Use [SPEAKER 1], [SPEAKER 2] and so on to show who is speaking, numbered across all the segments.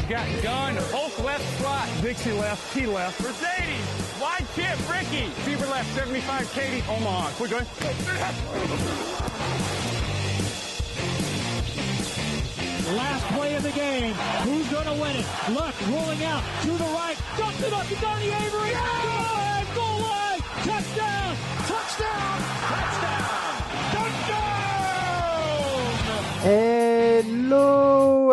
[SPEAKER 1] Got gun, Hulk left slot, Dixie left, T left, Mercedes, wide chip, Ricky, Fever left, 75, Katie, Omaha. We're going.
[SPEAKER 2] Last play of the game. Who's going to win it? Luck rolling out to the right. Dumps it up to Donnie Avery. Yeah! Goal line. Touchdown. Touchdown. Touchdown.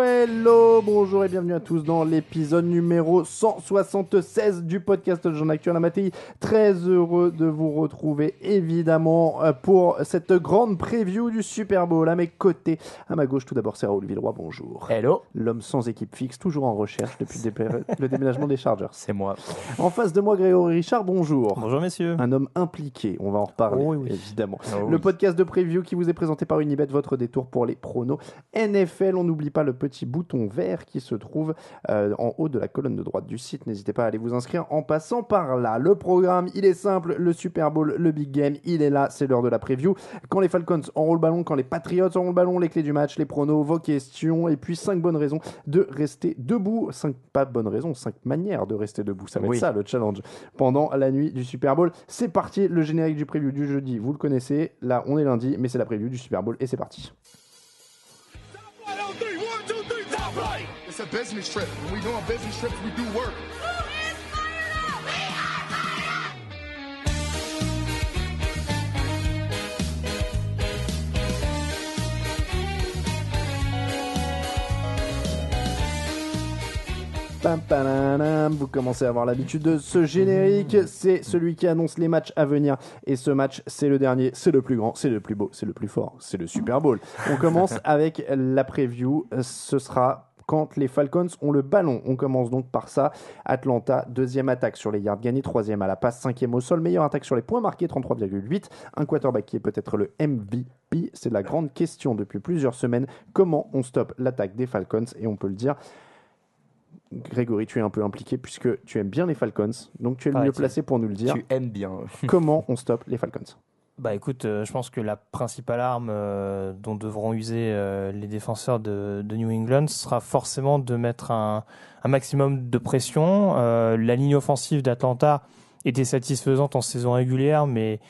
[SPEAKER 3] Hello, bonjour et bienvenue à tous dans l'épisode numéro 176 du podcast de Jean Actuel Mattei. Très heureux de vous retrouver évidemment pour cette grande preview du Super Bowl. À mes côtés, à ma gauche, tout d'abord c'est Raoul Villeroy, bonjour.
[SPEAKER 4] Hello.
[SPEAKER 3] L'homme sans équipe fixe, toujours en recherche depuis le déménagement des Chargers.
[SPEAKER 4] C'est moi.
[SPEAKER 3] En face de moi, Grégory Richard, bonjour.
[SPEAKER 4] Bonjour messieurs.
[SPEAKER 3] Un homme impliqué, on va en reparler évidemment. Le podcast de preview qui vous est présenté par Unibet, votre détour pour les pronos NFL. On n'oublie pas le petit bouton vert qui se trouve en haut de la colonne de droite du site. N'hésitez pas à aller vous inscrire en passant par là. Le programme, il est simple. Le Super Bowl, le Big Game, il est là. C'est l'heure de la preview. Quand les Falcons auront le ballon, quand les Patriots auront le ballon, les clés du match, les pronos, vos questions et puis 5 bonnes raisons de rester debout. 5 pas bonnes raisons, 5 manières de rester debout. Ça va être ça le challenge pendant la nuit du Super Bowl. C'est parti. Le générique du preview du jeudi, vous le connaissez. Là, on est lundi, mais c'est la preview du Super Bowl et c'est parti.
[SPEAKER 5] It's a business trip. When we do on business trips, we do work.
[SPEAKER 3] Pam, pam, vous commencez à avoir l'habitude de ce générique. C'est celui qui annonce les matchs à venir. Et ce match, c'est le dernier, c'est le plus grand, c'est le plus beau, c'est le plus fort. C'est le Super Bowl. On commence avec la preview. Ce sera quand les Falcons ont le ballon. On commence donc par ça. Atlanta, deuxième attaque sur les yards gagnés, troisième à la passe, cinquième au sol, meilleure attaque sur les points marqués, 33,8. Un quarterback qui est peut-être le MVP. C'est la grande question depuis plusieurs semaines. Comment on stoppe l'attaque des Falcons? Et on peut le dire, Grégory, tu es un peu impliqué puisque tu aimes bien les Falcons, donc tu es le mieux placé pour nous le dire.
[SPEAKER 4] Tu aimes bien.
[SPEAKER 3] Comment on stoppe les Falcons?
[SPEAKER 6] Bah écoute, je pense que la principale arme dont devront user les défenseurs de New England sera forcément de mettre un maximum de pression. La ligne offensive d'Atlanta était satisfaisante en saison régulière, mais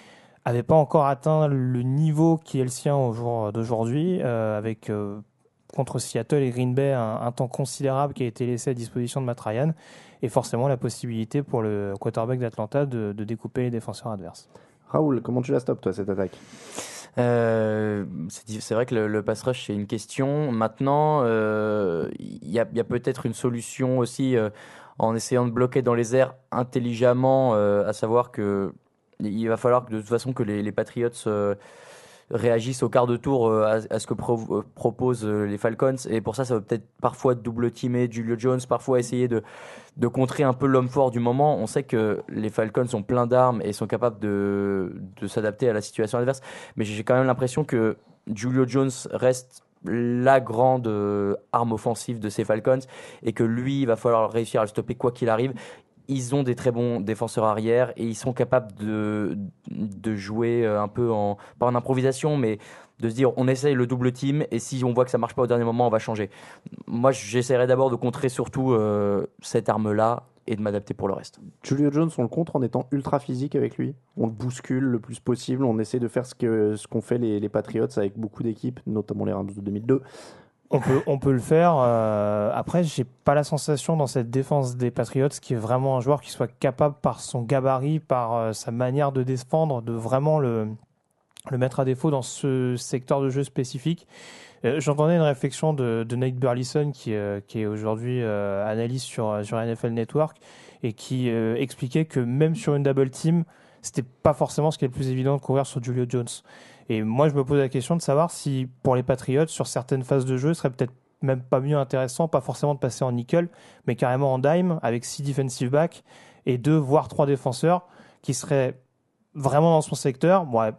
[SPEAKER 6] avait pas encore atteint le niveau qui est le sien au jour d'aujourd'hui, avec contre Seattle et Green Bay un temps considérable qui a été laissé à disposition de Matt Ryan, et forcément la possibilité pour le quarterback d'Atlanta de découper les défenseurs adverses.
[SPEAKER 3] Raoul, comment tu la stoppes, toi, cette attaque?
[SPEAKER 4] C'est vrai que le pass rush, c'est une question. Maintenant, il y a peut-être une solution aussi en essayant de bloquer dans les airs intelligemment, à savoir que il va falloir que, de toute façon, que les Patriots réagissent au quart de tour à ce que proposent les Falcons, et pour ça va peut-être parfois double-teamer Julio Jones, parfois essayer de contrer un peu l'homme fort du moment. On sait que les Falcons ont plein d'armes et sont capables de s'adapter à la situation adverse, mais j'ai quand même l'impression que Julio Jones reste la grande arme offensive de ces Falcons, et que lui, il va falloir réussir à le stopper quoi qu'il arrive. Ils ont des très bons défenseurs arrière et ils sont capables de jouer un peu pas en improvisation, mais de se dire on essaye le double team, et si on voit que ça marche pas au dernier moment, on va changer. Moi, j'essaierai d'abord de contrer surtout cette arme-là et de m'adapter pour le reste.
[SPEAKER 3] Julio Jones, on le contre en étant ultra physique avec lui. On le bouscule le plus possible. On essaie de faire ce qu'ont fait les Patriots avec beaucoup d'équipes, notamment les Rams de 2002.
[SPEAKER 6] On peut le faire. Après, j'ai pas la sensation dans cette défense des Patriots qu'il y ait vraiment un joueur qui soit capable, par son gabarit, par sa manière de défendre, de vraiment le mettre à défaut dans ce secteur de jeu spécifique. J'entendais une réflexion de Nate Burleson qui est aujourd'hui analyste sur NFL Network, et qui expliquait que même sur une double team, c'était pas forcément ce qui est le plus évident de courir sur Julio Jones. Et moi, je me pose la question de savoir si, pour les Patriots, sur certaines phases de jeu, ce serait peut-être même pas mieux intéressant, pas forcément de passer en nickel, mais carrément en dime, avec 6 defensive backs et 2 voire 3 défenseurs qui seraient vraiment dans son secteur. Bon,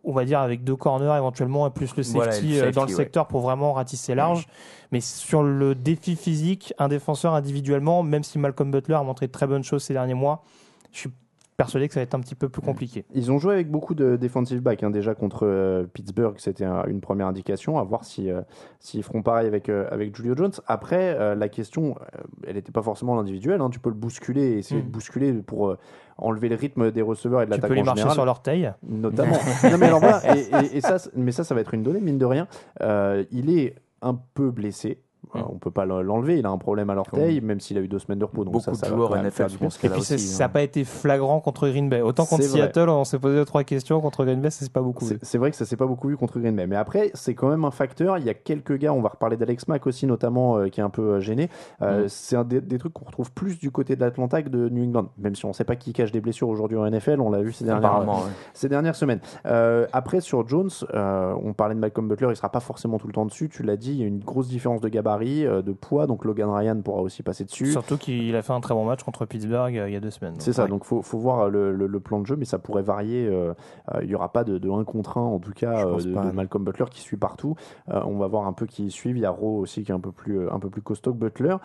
[SPEAKER 6] on va dire avec 2 corners éventuellement, et plus le safety, dans le secteur pour vraiment ratisser large. Mais sur le défi physique, un défenseur individuellement, même si Malcolm Butler a montré de très bonnes choses ces derniers mois, je suis persuadé que ça va être un petit peu plus compliqué.
[SPEAKER 3] Ils ont joué avec beaucoup de defensive back, déjà contre Pittsburgh, c'était une première indication, à voir s'ils feront pareil avec Julio Jones. Après, la question, elle n'était pas forcément l'individuel, tu peux le bousculer et essayer de bousculer pour enlever le rythme des receveurs et de l'attaque en général.
[SPEAKER 6] Tu peux les marcher sur l'orteil.
[SPEAKER 3] Notamment. Non, mais alors voilà, mais ça va être une donnée, mine de rien. Il est un peu blessé. On peut pas l'enlever, il a un problème à l'orteil, même s'il a eu 2 semaines de repos. Donc
[SPEAKER 4] beaucoup de joueurs NFL, je pense.
[SPEAKER 6] Et puis ça n'a pas été flagrant contre Green Bay. Autant contre Seattle, on s'est posé 3 questions, contre Green Bay, ça s'est pas beaucoup vu.
[SPEAKER 3] C'est vrai que ça s'est pas beaucoup vu contre Green Bay. Mais après, c'est quand même un facteur. Il y a quelques gars, on va reparler d'Alex Mack aussi, notamment, qui est un peu gêné. C'est un des trucs qu'on retrouve plus du côté de l'Atlanta que de New England. Même si on ne sait pas qui cache des blessures aujourd'hui en NFL, on l'a vu ces dernières semaines. Après, sur Jones, on parlait de Malcolm Butler, il sera pas forcément tout le temps dessus. Tu l'as dit, il y a une grosse différence de gabarit, de poids, donc Logan Ryan pourra aussi passer dessus.
[SPEAKER 6] Surtout qu'il a fait un très bon match contre Pittsburgh il y a 2 semaines.
[SPEAKER 3] C'est ça, donc faut voir le plan de jeu, mais ça pourrait varier. Il n'y aura pas de 1 contre 1, en tout cas, de Malcolm Butler qui suit partout. On va voir un peu qui suivent. Il y a Rowe aussi qui est un peu plus costaud que Butler.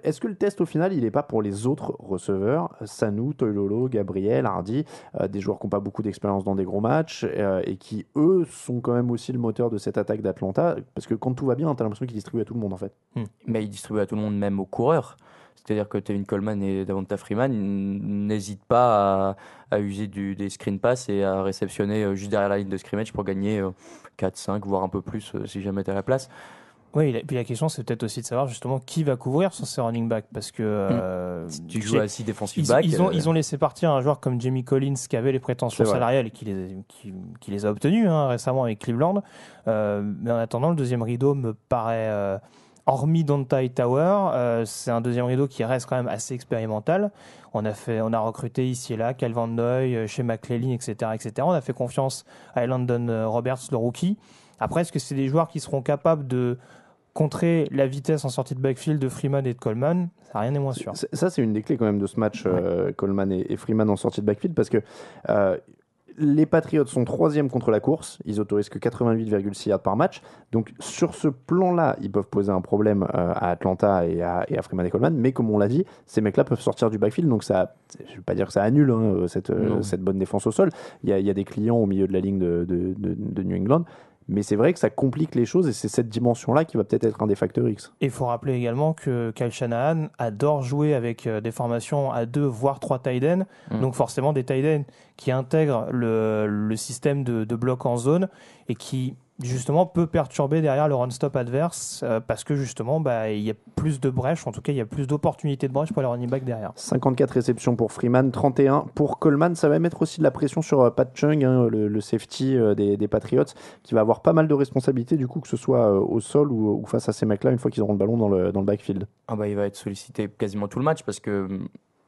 [SPEAKER 3] Est-ce que le test au final, il n'est pas pour les autres receveurs, Sanu, Toilolo, Gabriel, Hardy, des joueurs qui n'ont pas beaucoup d'expérience dans des gros matchs et qui, eux, sont quand même aussi le moteur de cette attaque d'Atlanta, parce que quand tout va bien, tu as l'impression qu'ils distribuent à tout le monde en fait.
[SPEAKER 4] Mais il distribue à tout le monde, même aux coureurs. C'est-à-dire que Tevin Coleman et Davonta Freeman n'hésitent pas à user des screen pass et à réceptionner juste derrière la ligne de scrimmage pour gagner 4, 5, voire un peu plus si jamais tu es à la place.
[SPEAKER 6] Oui, et puis la question, c'est peut-être aussi de savoir justement qui va couvrir sur ces running backs. Parce que
[SPEAKER 4] si tu joues à 6 defensive backs.
[SPEAKER 6] Ils ont laissé partir un joueur comme Jamie Collins qui avait les prétentions salariales et qui les a obtenues récemment avec Cleveland. Mais en attendant, le deuxième rideau me paraît, hormis Dontai Tower, c'est un deuxième rideau qui reste quand même assez expérimental. On a recruté ici et là Cal Van Noy, chez McClellan, etc., etc. On a fait confiance à Landon Roberts, le rookie. Après, est-ce que c'est des joueurs qui seront capables de contrer la vitesse en sortie de backfield de Freeman et de Coleman? Ça, rien n'est moins sûr.
[SPEAKER 3] Ça, c'est une des clés quand même de ce match, Coleman et Freeman en sortie de backfield, parce que les Patriots sont 3e contre la course. Ils autorisent que 88,6 yards par match. Donc, sur ce plan-là, ils peuvent poser un problème à Atlanta et à Freeman et Coleman. Mais comme on l'a dit, ces mecs-là peuvent sortir du backfield. Donc, ça, je ne vais pas dire que ça annule cette bonne défense au sol. Il y a des clients au milieu de la ligne de New England. Mais c'est vrai que ça complique les choses et c'est cette dimension-là qui va peut-être être un des facteurs X.
[SPEAKER 6] Et il faut rappeler également que Kyle Shanahan adore jouer avec des formations à 2 voire 3 tight ends. Donc forcément des tight ends qui intègrent le système de bloc en zone et qui justement peut perturber derrière le run-stop adverse parce que justement il y a plus de brèches, en tout cas il y a plus d'opportunités de brèches pour les running back derrière.
[SPEAKER 3] 54 réceptions pour Freeman, 31 pour Coleman. Ça va mettre aussi de la pression sur Pat Chung, le safety des Patriots, qui va avoir pas mal de responsabilités du coup, que ce soit au sol ou face à ces mecs-là une fois qu'ils auront le ballon dans le backfield.
[SPEAKER 4] Il va être sollicité quasiment tout le match parce que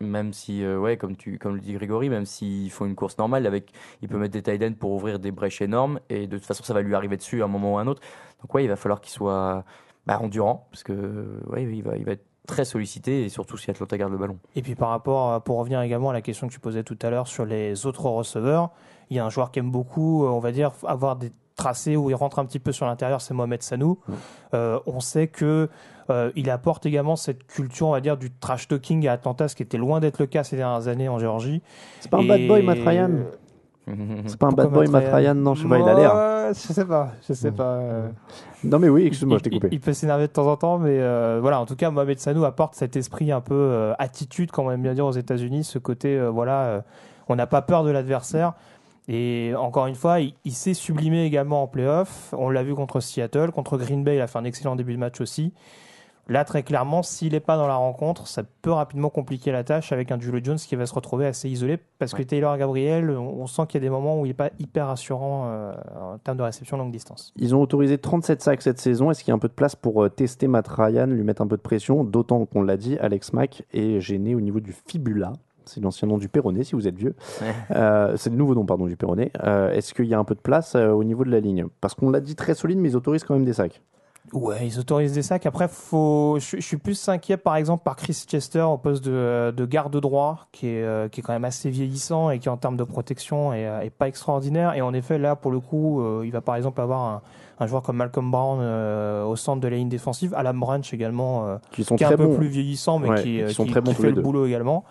[SPEAKER 4] même si, comme le dit Grégory, même s'ils font une course normale, il peut mettre des tight ends pour ouvrir des brèches énormes et de toute façon ça va lui arriver dessus à un moment ou à un autre. Donc il va falloir qu'il soit endurant parce que il va être très sollicité et surtout si Atlanta garde le ballon.
[SPEAKER 6] Et puis pour revenir également à la question que tu posais tout à l'heure sur les autres receveurs, il y a un joueur qui aime beaucoup, on va dire, avoir des tracés où il rentre un petit peu sur l'intérieur, c'est Mohamed Sanu. On sait que il apporte également cette culture, on va dire, du trash talking à Atlanta, ce qui était loin d'être le cas ces dernières années en Géorgie.
[SPEAKER 3] C'est pas un bad boy, Matt Ryan. C'est pas un bad boy, Matt Ryan, non, je sais pas, il a l'air.
[SPEAKER 6] Je sais pas.
[SPEAKER 3] Non, mais oui, excuse-moi, je t'ai coupé.
[SPEAKER 6] Il peut s'énerver de temps en temps, mais voilà, en tout cas, Mohamed Sanu apporte cet esprit un peu attitude, comme on aime bien dire aux États-Unis, ce côté, on n'a pas peur de l'adversaire. Et encore une fois, il s'est sublimé également en play-off. On l'a vu contre Seattle, contre Green Bay, il a fait un excellent début de match aussi. Là, très clairement, s'il n'est pas dans la rencontre, ça peut rapidement compliquer la tâche avec un Julio Jones qui va se retrouver assez isolé parce que Taylor Gabriel, on sent qu'il y a des moments où il n'est pas hyper rassurant en termes de réception longue distance.
[SPEAKER 3] Ils ont autorisé 37 sacs cette saison. Est-ce qu'il y a un peu de place pour tester Matt Ryan, lui mettre un peu de pression? D'autant qu'on l'a dit, Alex Mack est gêné au niveau du fibula. C'est l'ancien nom du péroné, si vous êtes vieux. C'est le nouveau nom, pardon, du péroné. Est-ce qu'il y a un peu de place au niveau de la ligne? Parce qu'on l'a dit très solide, mais ils autorisent quand même des sacs.
[SPEAKER 6] Ouais, ils autorisent des sacs. Après, je suis plus inquiet, par exemple, par Chris Chester au poste de garde droit, qui est quand même assez vieillissant et qui, en termes de protection, est pas extraordinaire. Et en effet, là, pour le coup, il va par exemple avoir un joueur comme Malcolm Brown au centre de la ligne défensive, Alan Branch également,
[SPEAKER 3] qui est
[SPEAKER 6] un peu plus vieillissant, mais qui fait le boulot également.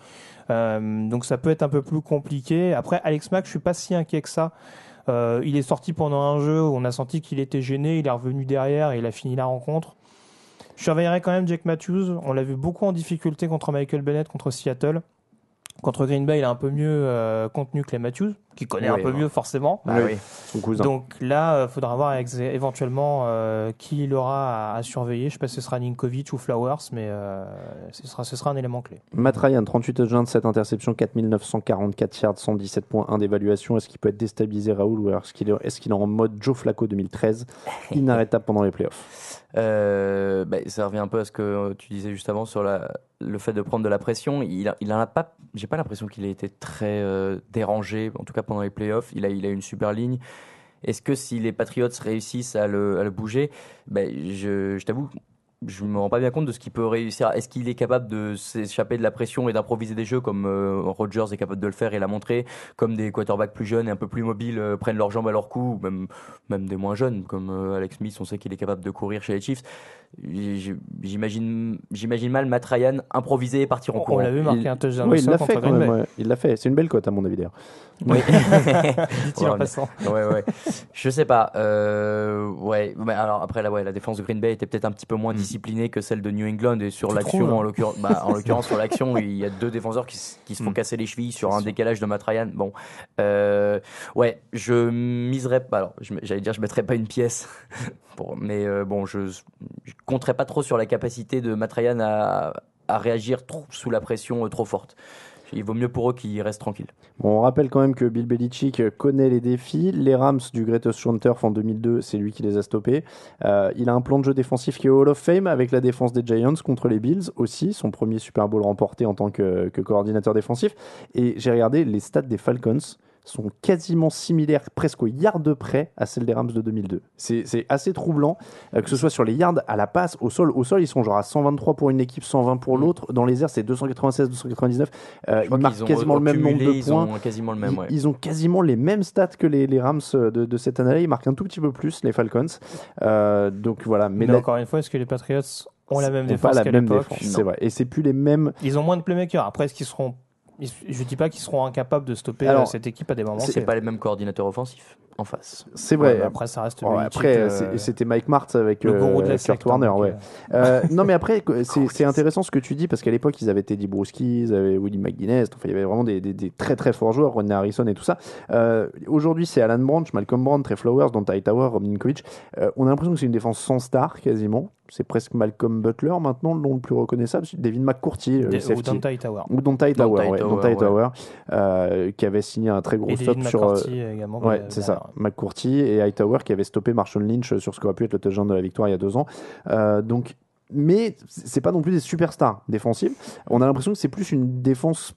[SPEAKER 6] Donc ça peut être un peu plus compliqué. Après, Alex Mack, je suis pas si inquiet que ça. Il est sorti pendant un jeu où on a senti qu'il était gêné, il est revenu derrière et il a fini la rencontre. Je surveillerai quand même Jake Matthews. On l'a vu beaucoup en difficulté contre Michael Bennett, contre Seattle. Contre Green Bay, il est un peu mieux contenu que les Matthews, qui connaît un peu mieux forcément.
[SPEAKER 3] Son cousin.
[SPEAKER 6] Donc là, il faudra voir éventuellement qui il aura à surveiller. Je ne sais pas si ce sera Ninkovic ou Flowers, mais ce sera un élément clé.
[SPEAKER 3] Matt Ryan, 38 touchdowns, 7 interceptions, 4944 yards, 117.1 d'évaluation. Est-ce qu'il peut être déstabilisé, Raoul, ou alors est-ce qu'il est en mode Joe Flacco 2013, inarrêtable pendant les playoffs?
[SPEAKER 4] Ça revient un peu à ce que tu disais juste avant sur le fait de prendre de la pression. Il en a pas. J'ai pas l'impression qu'il ait été très dérangé, en tout cas pendant les playoffs. Il a une super ligne. Est-ce que si les Patriots réussissent à le bouger, je t'avoue, je me rends pas bien compte de ce qu'il peut réussir. Est-ce qu'il est capable de s'échapper de la pression et d'improviser des jeux comme Rodgers est capable de le faire et l'a montré, comme des quarterbacks plus jeunes et un peu plus mobiles prennent leurs jambes à leur cou, ou même des moins jeunes comme Alex Smith, on sait qu'il est capable de courir chez les Chiefs. J'imagine mal Matt Ryan improviser et partir en courant.
[SPEAKER 6] On l'a vu marquer un touchdown.
[SPEAKER 3] Oui, il l'a fait quand même. Ouais. Il l'a fait. C'est une belle cote à mon avis d'ailleurs.
[SPEAKER 4] Oui.
[SPEAKER 6] Dit-il en passant.
[SPEAKER 4] Ouais. Je sais pas. Mais alors après la défense de Green Bay était peut-être un petit peu moins disciplinée que celle de New England et sur l'action en l'occurrence sur l'action il y a deux défenseurs qui se font casser les chevilles sur un décalage de Matt Ryan. Bon, je miserais pas. Alors j'allais dire je mettrais pas une pièce. Je compterais pas trop sur la capacité de Matt Ryan à réagir trop sous la pression trop forte. Il vaut mieux pour eux qu'ils restent tranquilles.
[SPEAKER 3] Bon, on rappelle quand même que Bill Belichick connaît les défis. Les Rams du Greatest Show Turf en 2002, c'est lui qui les a stoppés. Il a un plan de jeu défensif qui est Hall of Fame avec la défense des Giants contre les Bills aussi, son premier Super Bowl remporté en tant que coordinateur défensif. Et j'ai regardé les stats des Falcons sont quasiment similaires, presque au yard près à celles des Rams de 2002. C'est assez troublant, que ce soit sur les yards, à la passe, au sol. Au sol, ils sont genre à 123 pour une équipe, 120 pour l'autre. Dans les airs, c'est 296, 299. Ils marquent quasiment le même nombre de points. Ils ont quasiment les mêmes stats que les Rams de cette année-là. Ils marquent un tout petit peu plus, les Falcons. Donc voilà. Mais
[SPEAKER 6] encore une fois, est-ce que les Patriots ont la même défense qu'à l'époque?
[SPEAKER 3] C'est vrai. Et c'est plus les mêmes.
[SPEAKER 6] Ils ont moins de playmakers. Après, est-ce qu'ils seront... Je dis pas qu'ils seront incapables de stopper cette équipe à des moments.
[SPEAKER 4] C'est pas les mêmes coordinateurs offensifs en face.
[SPEAKER 3] C'est vrai.
[SPEAKER 6] Après, ça reste.
[SPEAKER 3] C'était Mike Martz avec Kurt Warner. Non, mais après, c'est intéressant ce que tu dis parce qu'à l'époque, ils avaient Teddy Bruschi, ils avaient Willie McGuinness. Enfin, il y avait vraiment des très très forts joueurs, Ronnie Harrison et tout ça. Aujourd'hui, c'est Alan Branch, Malcolm Brown, Trey Flowers, Dante Hightower, Rob Ninkovic. On a l'impression que c'est une défense sans star quasiment. C'est presque Malcolm Butler maintenant, le nom le plus reconnaissable. David McCourty,
[SPEAKER 6] ou Dante Hightower.
[SPEAKER 3] Ou Dante Hightower, qui avait signé un très gros stop sur.
[SPEAKER 6] Également,
[SPEAKER 3] c'est ça. McCourty et Hightower qui avait stoppé Marshawn Lynch sur ce qu'aurait pu être le touchdown de la victoire il y a 2 ans. Mais c'est pas non plus des superstars défensives. On a l'impression que c'est plus une défense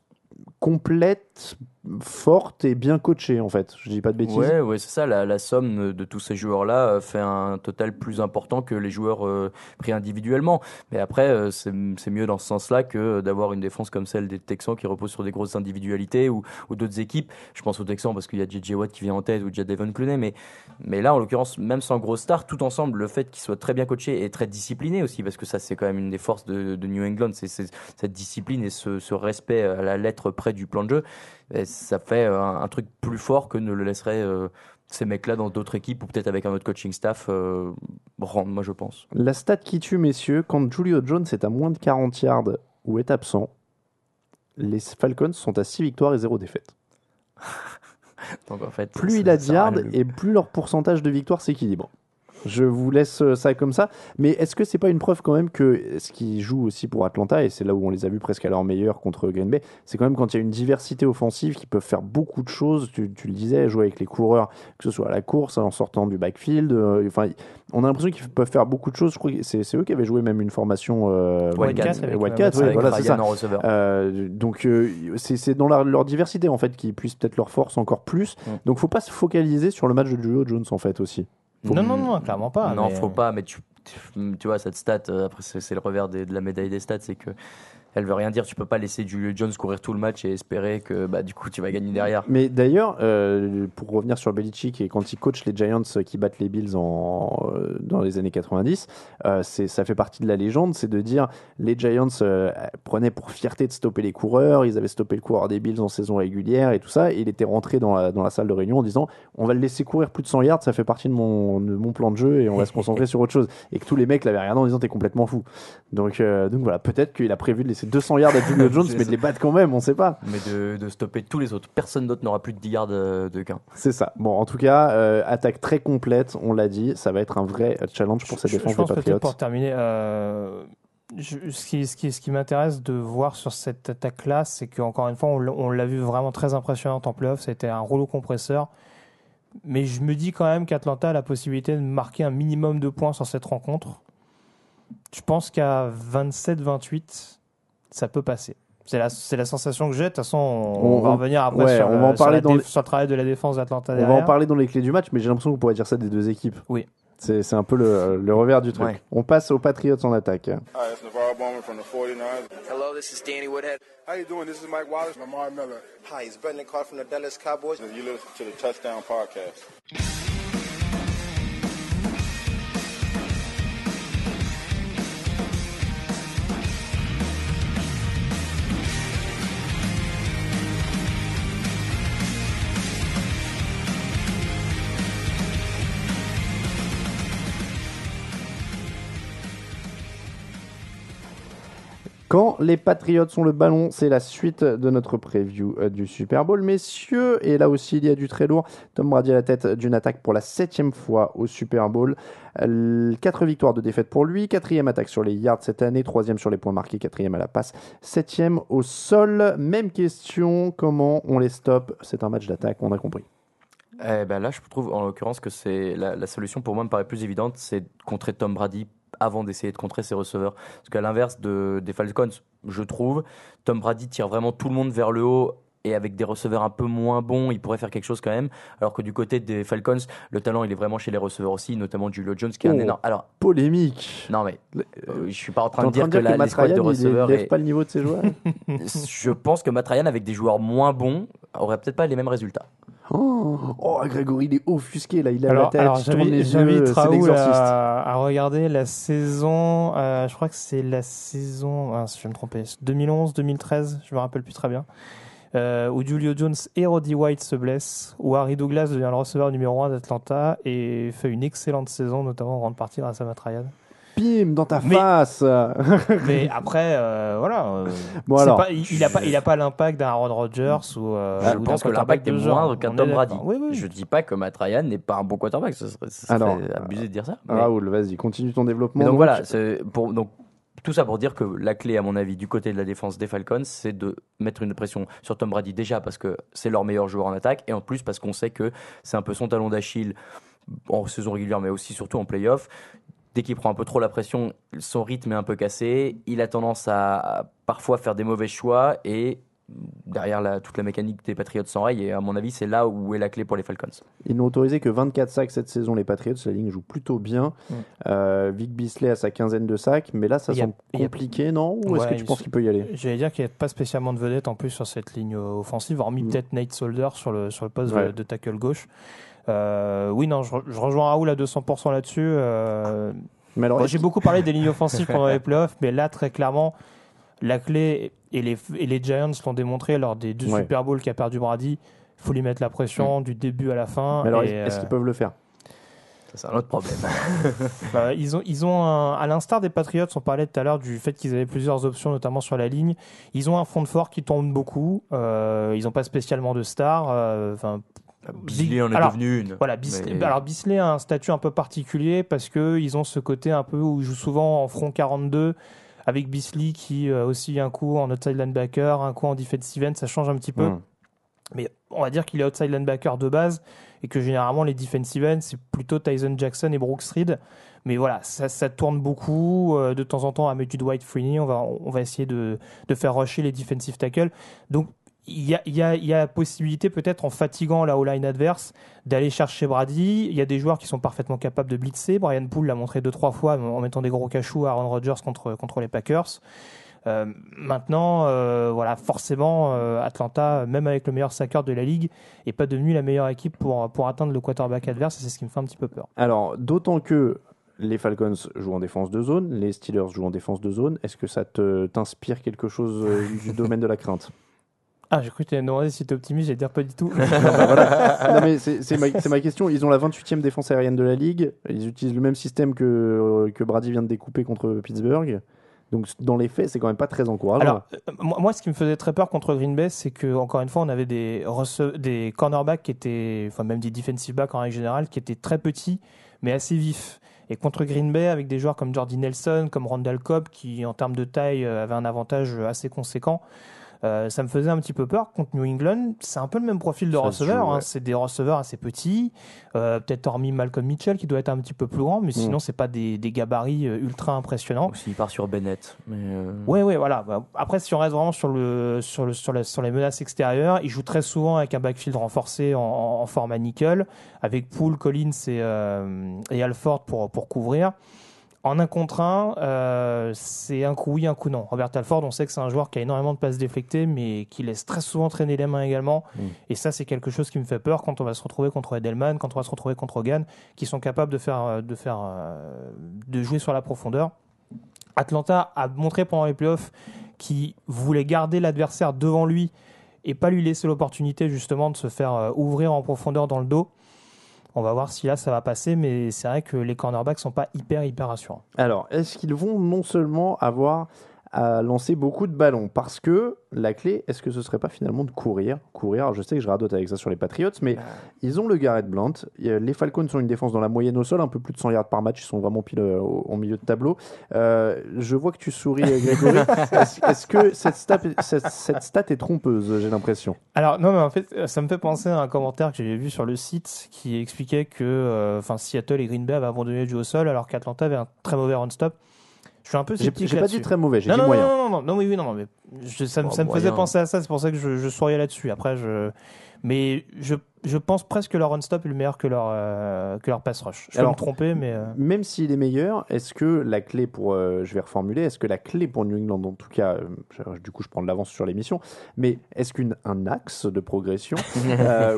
[SPEAKER 3] complète, forte et bien coachée en fait. Je dis pas de bêtises.
[SPEAKER 4] Ouais, c'est ça. La somme de tous ces joueurs-là fait un total plus important que les joueurs pris individuellement. Mais après, c'est mieux dans ce sens-là que d'avoir une défense comme celle des Texans qui repose sur des grosses individualités ou d'autres équipes. Je pense aux Texans parce qu'il y a J.J. Watt qui vient en tête ou Jadavion Clowney. Mais là, en l'occurrence, même sans gros stars, tout ensemble, le fait qu'ils soient très bien coachés et très disciplinés aussi, parce que ça, c'est quand même une des forces de New England, c'est cette discipline et ce respect à la lettre près du plan de jeu. Et ça fait un truc plus fort que ne le laisseraient ces mecs-là dans d'autres équipes ou peut-être avec un autre coaching staff. Moi, je pense.
[SPEAKER 3] La stat qui tue, messieurs, quand Julio Jones est à moins de 40 yards ou est absent, les Falcons sont à 6 victoires et 0 défaites.
[SPEAKER 4] Donc, en fait,
[SPEAKER 3] plus il a de yards et plus leur pourcentage de victoire s'équilibre. Je vous laisse ça comme ça. Mais est-ce que c'est pas une preuve quand même que ce qui joue aussi pour Atlanta, et c'est là où on les a vus presque à leur meilleur contre Green Bay, c'est quand même quand il y a une diversité offensive qui peuvent faire beaucoup de choses. Tu le disais, jouer avec les coureurs, que ce soit à la course, en sortant du backfield. On a l'impression qu'ils peuvent faire beaucoup de choses. Je crois que c'est eux qui avaient joué même une formation
[SPEAKER 6] Wildcat,
[SPEAKER 3] voilà, c'est ça. Donc c'est dans leur diversité en fait qui puisse peut-être leur force encore plus. Donc faut pas se focaliser sur le match de Julio Jones en fait aussi.
[SPEAKER 6] Non, clairement pas.
[SPEAKER 4] Non, faut pas, mais tu vois, cette stat, après c'est le revers de la médaille des stats, c'est que elle veut rien dire. Tu peux pas laisser Julio Jones courir tout le match et espérer que du coup tu vas gagner derrière.
[SPEAKER 3] Mais d'ailleurs, pour revenir sur Belichick et quand il coach les Giants qui battent les Bills dans les années 90, ça fait partie de la légende, c'est de dire les Giants prenaient pour fierté de stopper les coureurs, ils avaient stoppé le coureur des Bills en saison régulière et tout ça, et il était rentré dans la salle de réunion en disant on va le laisser courir plus de 100 yards, ça fait partie de mon plan de jeu et on va se concentrer sur autre chose. Et que tous les mecs l'avaient regardé en disant t'es complètement fou. Donc voilà, peut-être qu'il a prévu de laisser 200 yards à Julio Jones, mais de les battre quand même, on sait pas.
[SPEAKER 4] Mais de stopper tous les autres. Personne d'autre n'aura plus de 10 yards de gain.
[SPEAKER 3] C'est ça. Bon, en tout cas, attaque très complète, on l'a dit, ça va être un vrai challenge pour cette défense des Patriots.
[SPEAKER 6] Pour terminer, ce qui m'intéresse de voir sur cette attaque-là, c'est qu'encore une fois, on l'a vu vraiment très impressionnante en playoff, c'était un rouleau compresseur. Mais je me dis quand même qu'Atlanta a la possibilité de marquer un minimum de points sur cette rencontre. Je pense qu'à 27-28, ça peut passer. C'est la sensation que j'ai. De toute façon, on va revenir après sur le travail de la défense d'Atlanta derrière.
[SPEAKER 3] On va en parler dans les clés du match, mais j'ai l'impression que vous pourrez dire ça des deux équipes.
[SPEAKER 6] Oui.
[SPEAKER 3] C'est un peu le revers du truc. Ouais. On passe aux Patriots en attaque.
[SPEAKER 7] Hi, it's NaVorro Bowman from the 49ers.
[SPEAKER 8] Hello, this is Danny Woodhead.
[SPEAKER 7] How you doing? This is Mike Wallace.
[SPEAKER 5] Lamar Miller.
[SPEAKER 8] Hi, it's Brendan Carr from the Dallas Cowboys.
[SPEAKER 7] You listen to the Touchdown Podcast.
[SPEAKER 3] Quand les Patriots ont le ballon, c'est la suite de notre preview du Super Bowl. Messieurs, et là aussi il y a du très lourd, Tom Brady à la tête d'une attaque pour la 7e fois au Super Bowl. 4 victoires, 2 défaites pour lui, 4e attaque sur les yards cette année, 3e sur les points marqués, 4e à la passe, 7e au sol. Même question, comment on les stoppe? C'est un match d'attaque, on a compris.
[SPEAKER 4] Là, je trouve en l'occurrence que c'est la solution pour moi me paraît plus évidente, c'est de contrer Tom Brady avant d'essayer de contrer ses receveurs. Parce qu'à l'inverse des Falcons, je trouve, Tom Brady tire vraiment tout le monde vers le haut et avec des receveurs un peu moins bons, il pourrait faire quelque chose quand même. Alors que du côté des Falcons, le talent, il est vraiment chez les receveurs aussi, notamment Julio Jones qui est un énorme... Alors,
[SPEAKER 3] polémique.
[SPEAKER 4] Non mais, je suis pas en train de dire que
[SPEAKER 3] Matt
[SPEAKER 4] l'escouade de receveurs...
[SPEAKER 3] il lève pas le niveau de ses joueurs.
[SPEAKER 4] Je pense que Matt Ryan, avec des joueurs moins bons, aurait peut-être pas les mêmes résultats.
[SPEAKER 3] Grégory, il est offusqué là, il a la tête, il tourne les yeux, c'est l'exorciste.
[SPEAKER 6] À regarder la saison, je crois que c'est la saison, si je vais me tromper, 2011-2013, je me rappelle plus très bien, où Julio Jones et Roddy White se blessent, où Harry Douglas devient le receveur numéro 1 d'Atlanta et fait une excellente saison, notamment en grande partie grâce à Matt Ryan.
[SPEAKER 3] Bim, dans ta face.
[SPEAKER 6] Mais après, voilà.
[SPEAKER 3] Bon, alors,
[SPEAKER 6] il a pas l'impact d'un Aaron Rodgers ou.
[SPEAKER 4] Je pense que l'impact est moindre qu'un Tom Brady.
[SPEAKER 6] Oui.
[SPEAKER 4] Je dis pas que Matt Ryan n'est pas un bon quarterback. Ce serait abusé de dire ça. Mais...
[SPEAKER 3] Raoul, vas-y, continue ton développement.
[SPEAKER 4] Mais donc voilà, donc tout ça pour dire que la clé, à mon avis, du côté de la défense des Falcons, c'est de mettre une pression sur Tom Brady déjà parce que c'est leur meilleur joueur en attaque et en plus parce qu'on sait que c'est un peu son talon d'Achille en saison régulière, mais aussi surtout en play-off. Dès qu'il prend un peu trop la pression, son rythme est un peu cassé. Il a tendance à parfois faire des mauvais choix et derrière toute la mécanique des Patriots s'enraye. Et à mon avis, c'est là où est la clé pour les Falcons.
[SPEAKER 3] Ils n'ont autorisé que 24 sacs cette saison, les Patriots. La ligne joue plutôt bien. Vic Beasley a sa quinzaine de sacs, mais là, ça semble compliqué, non? Ou est-ce que tu penses qu'il peut y aller?
[SPEAKER 6] J'allais dire qu'il n'y a pas spécialement de vedette en plus sur cette ligne offensive, hormis peut-être Nate Solder sur le poste de tackle gauche. Oui, non, je rejoins Raoul à 200% là-dessus. Mais alors, j'ai beaucoup parlé des lignes offensives pendant les playoffs, mais là, très clairement, la clé, et les Giants l'ont démontré lors des 2 Super Bowls qu'a perdu Brady, il faut lui mettre la pression du début à la fin.
[SPEAKER 3] Mais alors, est-ce qu'ils peuvent le faire?
[SPEAKER 4] C'est un autre problème.
[SPEAKER 6] Ils ont à l'instar des Patriots, on parlait tout à l'heure du fait qu'ils avaient plusieurs options, notamment sur la ligne. Ils ont un front fort qui tourne beaucoup. Ils n'ont pas spécialement de stars.
[SPEAKER 4] Beasley en est devenu une.
[SPEAKER 6] Voilà, alors Beasley a un statut un peu particulier parce qu'ils ont ce côté un peu où ils jouent souvent en front 42 avec Beasley qui aussi un coup en outside linebacker, un coup en defensive end, ça change un petit peu. Mais on va dire qu'il est outside linebacker de base et que généralement les defensive ends c'est plutôt Tyson Jackson et Brooks Reed. Mais voilà, ça tourne beaucoup. De temps en temps, à Matthew Dwight Freeney, on va essayer de faire rusher les defensive tackles. Donc il y a la possibilité peut-être en fatiguant la O-line adverse d'aller chercher Brady. Il y a des joueurs qui sont parfaitement capables de blitzer. Brian Poole l'a montré 2-3 fois en mettant des gros cachous à Aaron Rodgers contre les Packers. Maintenant, voilà, forcément, Atlanta, même avec le meilleur saqueur de la ligue, est pas devenu la meilleure équipe pour atteindre le quarterback adverse, et c'est ce qui me fait un petit peu peur.
[SPEAKER 3] Alors, d'autant que les Falcons jouent en défense de zone, les Steelers jouent en défense de zone. Est-ce que ça t'inspire quelque chose du domaine de la crainte?
[SPEAKER 6] Ah, j'ai cru que tu allais me demander si tu es optimiste, j'allais dire pas du tout.
[SPEAKER 3] Voilà. Non, mais c'est ma question. Ils ont la 28e défense aérienne de la ligue. Ils utilisent le même système que Brady vient de découper contre Pittsburgh. Donc, dans les faits, c'est quand même pas très encourageant.
[SPEAKER 6] Alors, moi, ce qui me faisait très peur contre Green Bay, c'est que, encore une fois, on avait des cornerbacks qui étaient, enfin, même des defensive backs en règle générale, qui étaient très petits, mais assez vifs. Et contre Green Bay, avec des joueurs comme Jordy Nelson, comme Randall Cobb, qui, en termes de taille, avaient un avantage assez conséquent, ça me faisait un petit peu peur. Contre New England, c'est un peu le même profil de receveur. Ouais. C'est des receveurs assez petits, peut-être hormis Malcolm Mitchell qui doit être un petit peu plus grand, mais sinon c'est pas des gabarits ultra impressionnants.
[SPEAKER 4] Il part sur Bennett.
[SPEAKER 6] Ouais, voilà. Après, si on reste vraiment sur les menaces extérieures, il joue très souvent avec un backfield renforcé en format nickel, avec Poole, Collins et Alford pour couvrir. En 1 contre 1, c'est un coup oui, un coup non. Robert Alford, on sait que c'est un joueur qui a énormément de passes déflectées, mais qui laisse très souvent traîner les mains également. Et ça, c'est quelque chose qui me fait peur quand on va se retrouver contre Edelman, quand on va se retrouver contre Hogan, qui sont capables de jouer sur la profondeur. Atlanta a montré pendant les playoffs qu'il voulait garder l'adversaire devant lui et pas lui laisser l'opportunité justement de se faire ouvrir en profondeur dans le dos. On va voir si là ça va passer, mais c'est vrai que les cornerbacks sont pas hyper rassurants.
[SPEAKER 3] Alors, est-ce qu'ils vont non seulement avoir à lancer beaucoup de ballons? Parce que la clé, est-ce que ce serait pas finalement de courir? Alors, je sais que je radote avec ça sur les Patriots, mais ils ont le Garrett Blount. Les Falcons ont une défense dans la moyenne au sol, un peu plus de 100 yards par match. Ils sont vraiment pile au milieu de tableau. Je vois que tu souris, Grégory. Est-ce que cette stat est trompeuse, j'ai l'impression?
[SPEAKER 6] Alors, non, mais en fait, ça me fait penser à un commentaire que j'ai vu sur le site qui expliquait que Seattle et Green Bay avaient abandonné le jeu au sol alors qu'Atlanta avait un très mauvais run-stop. Je suis un peu sceptique
[SPEAKER 3] J'ai pas dit très mauvais, j'ai dit
[SPEAKER 6] moyen.
[SPEAKER 3] Non,
[SPEAKER 6] mais ça me faisait penser à ça, c'est pour ça que je souriais là-dessus. Après, mais je pense presque que leur run-stop est le meilleur que leur pass rush. Je vais me tromper, mais...
[SPEAKER 3] Même s'il est meilleur, est-ce que la clé pour... je vais reformuler, est-ce que la clé pour New England, en tout cas, du coup je prends de l'avance sur l'émission, mais est-ce qu'un axe de progression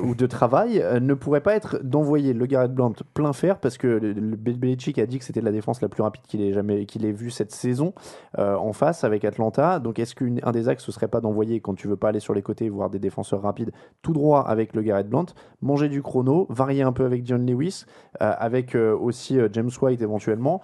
[SPEAKER 3] ou de travail ne pourrait pas être d'envoyer le Garrett Blount plein fer, parce que le Belichick a dit que c'était la défense la plus rapide qu'il ait vue cette saison en face avec Atlanta, donc est-ce qu'un des axes ce serait pas d'envoyer, quand tu veux pas aller sur les côtés voir des défenseurs rapides, tout droit avec le Garrett Blount, manger du chrono, varier un peu avec Dion Lewis, avec aussi James White éventuellement,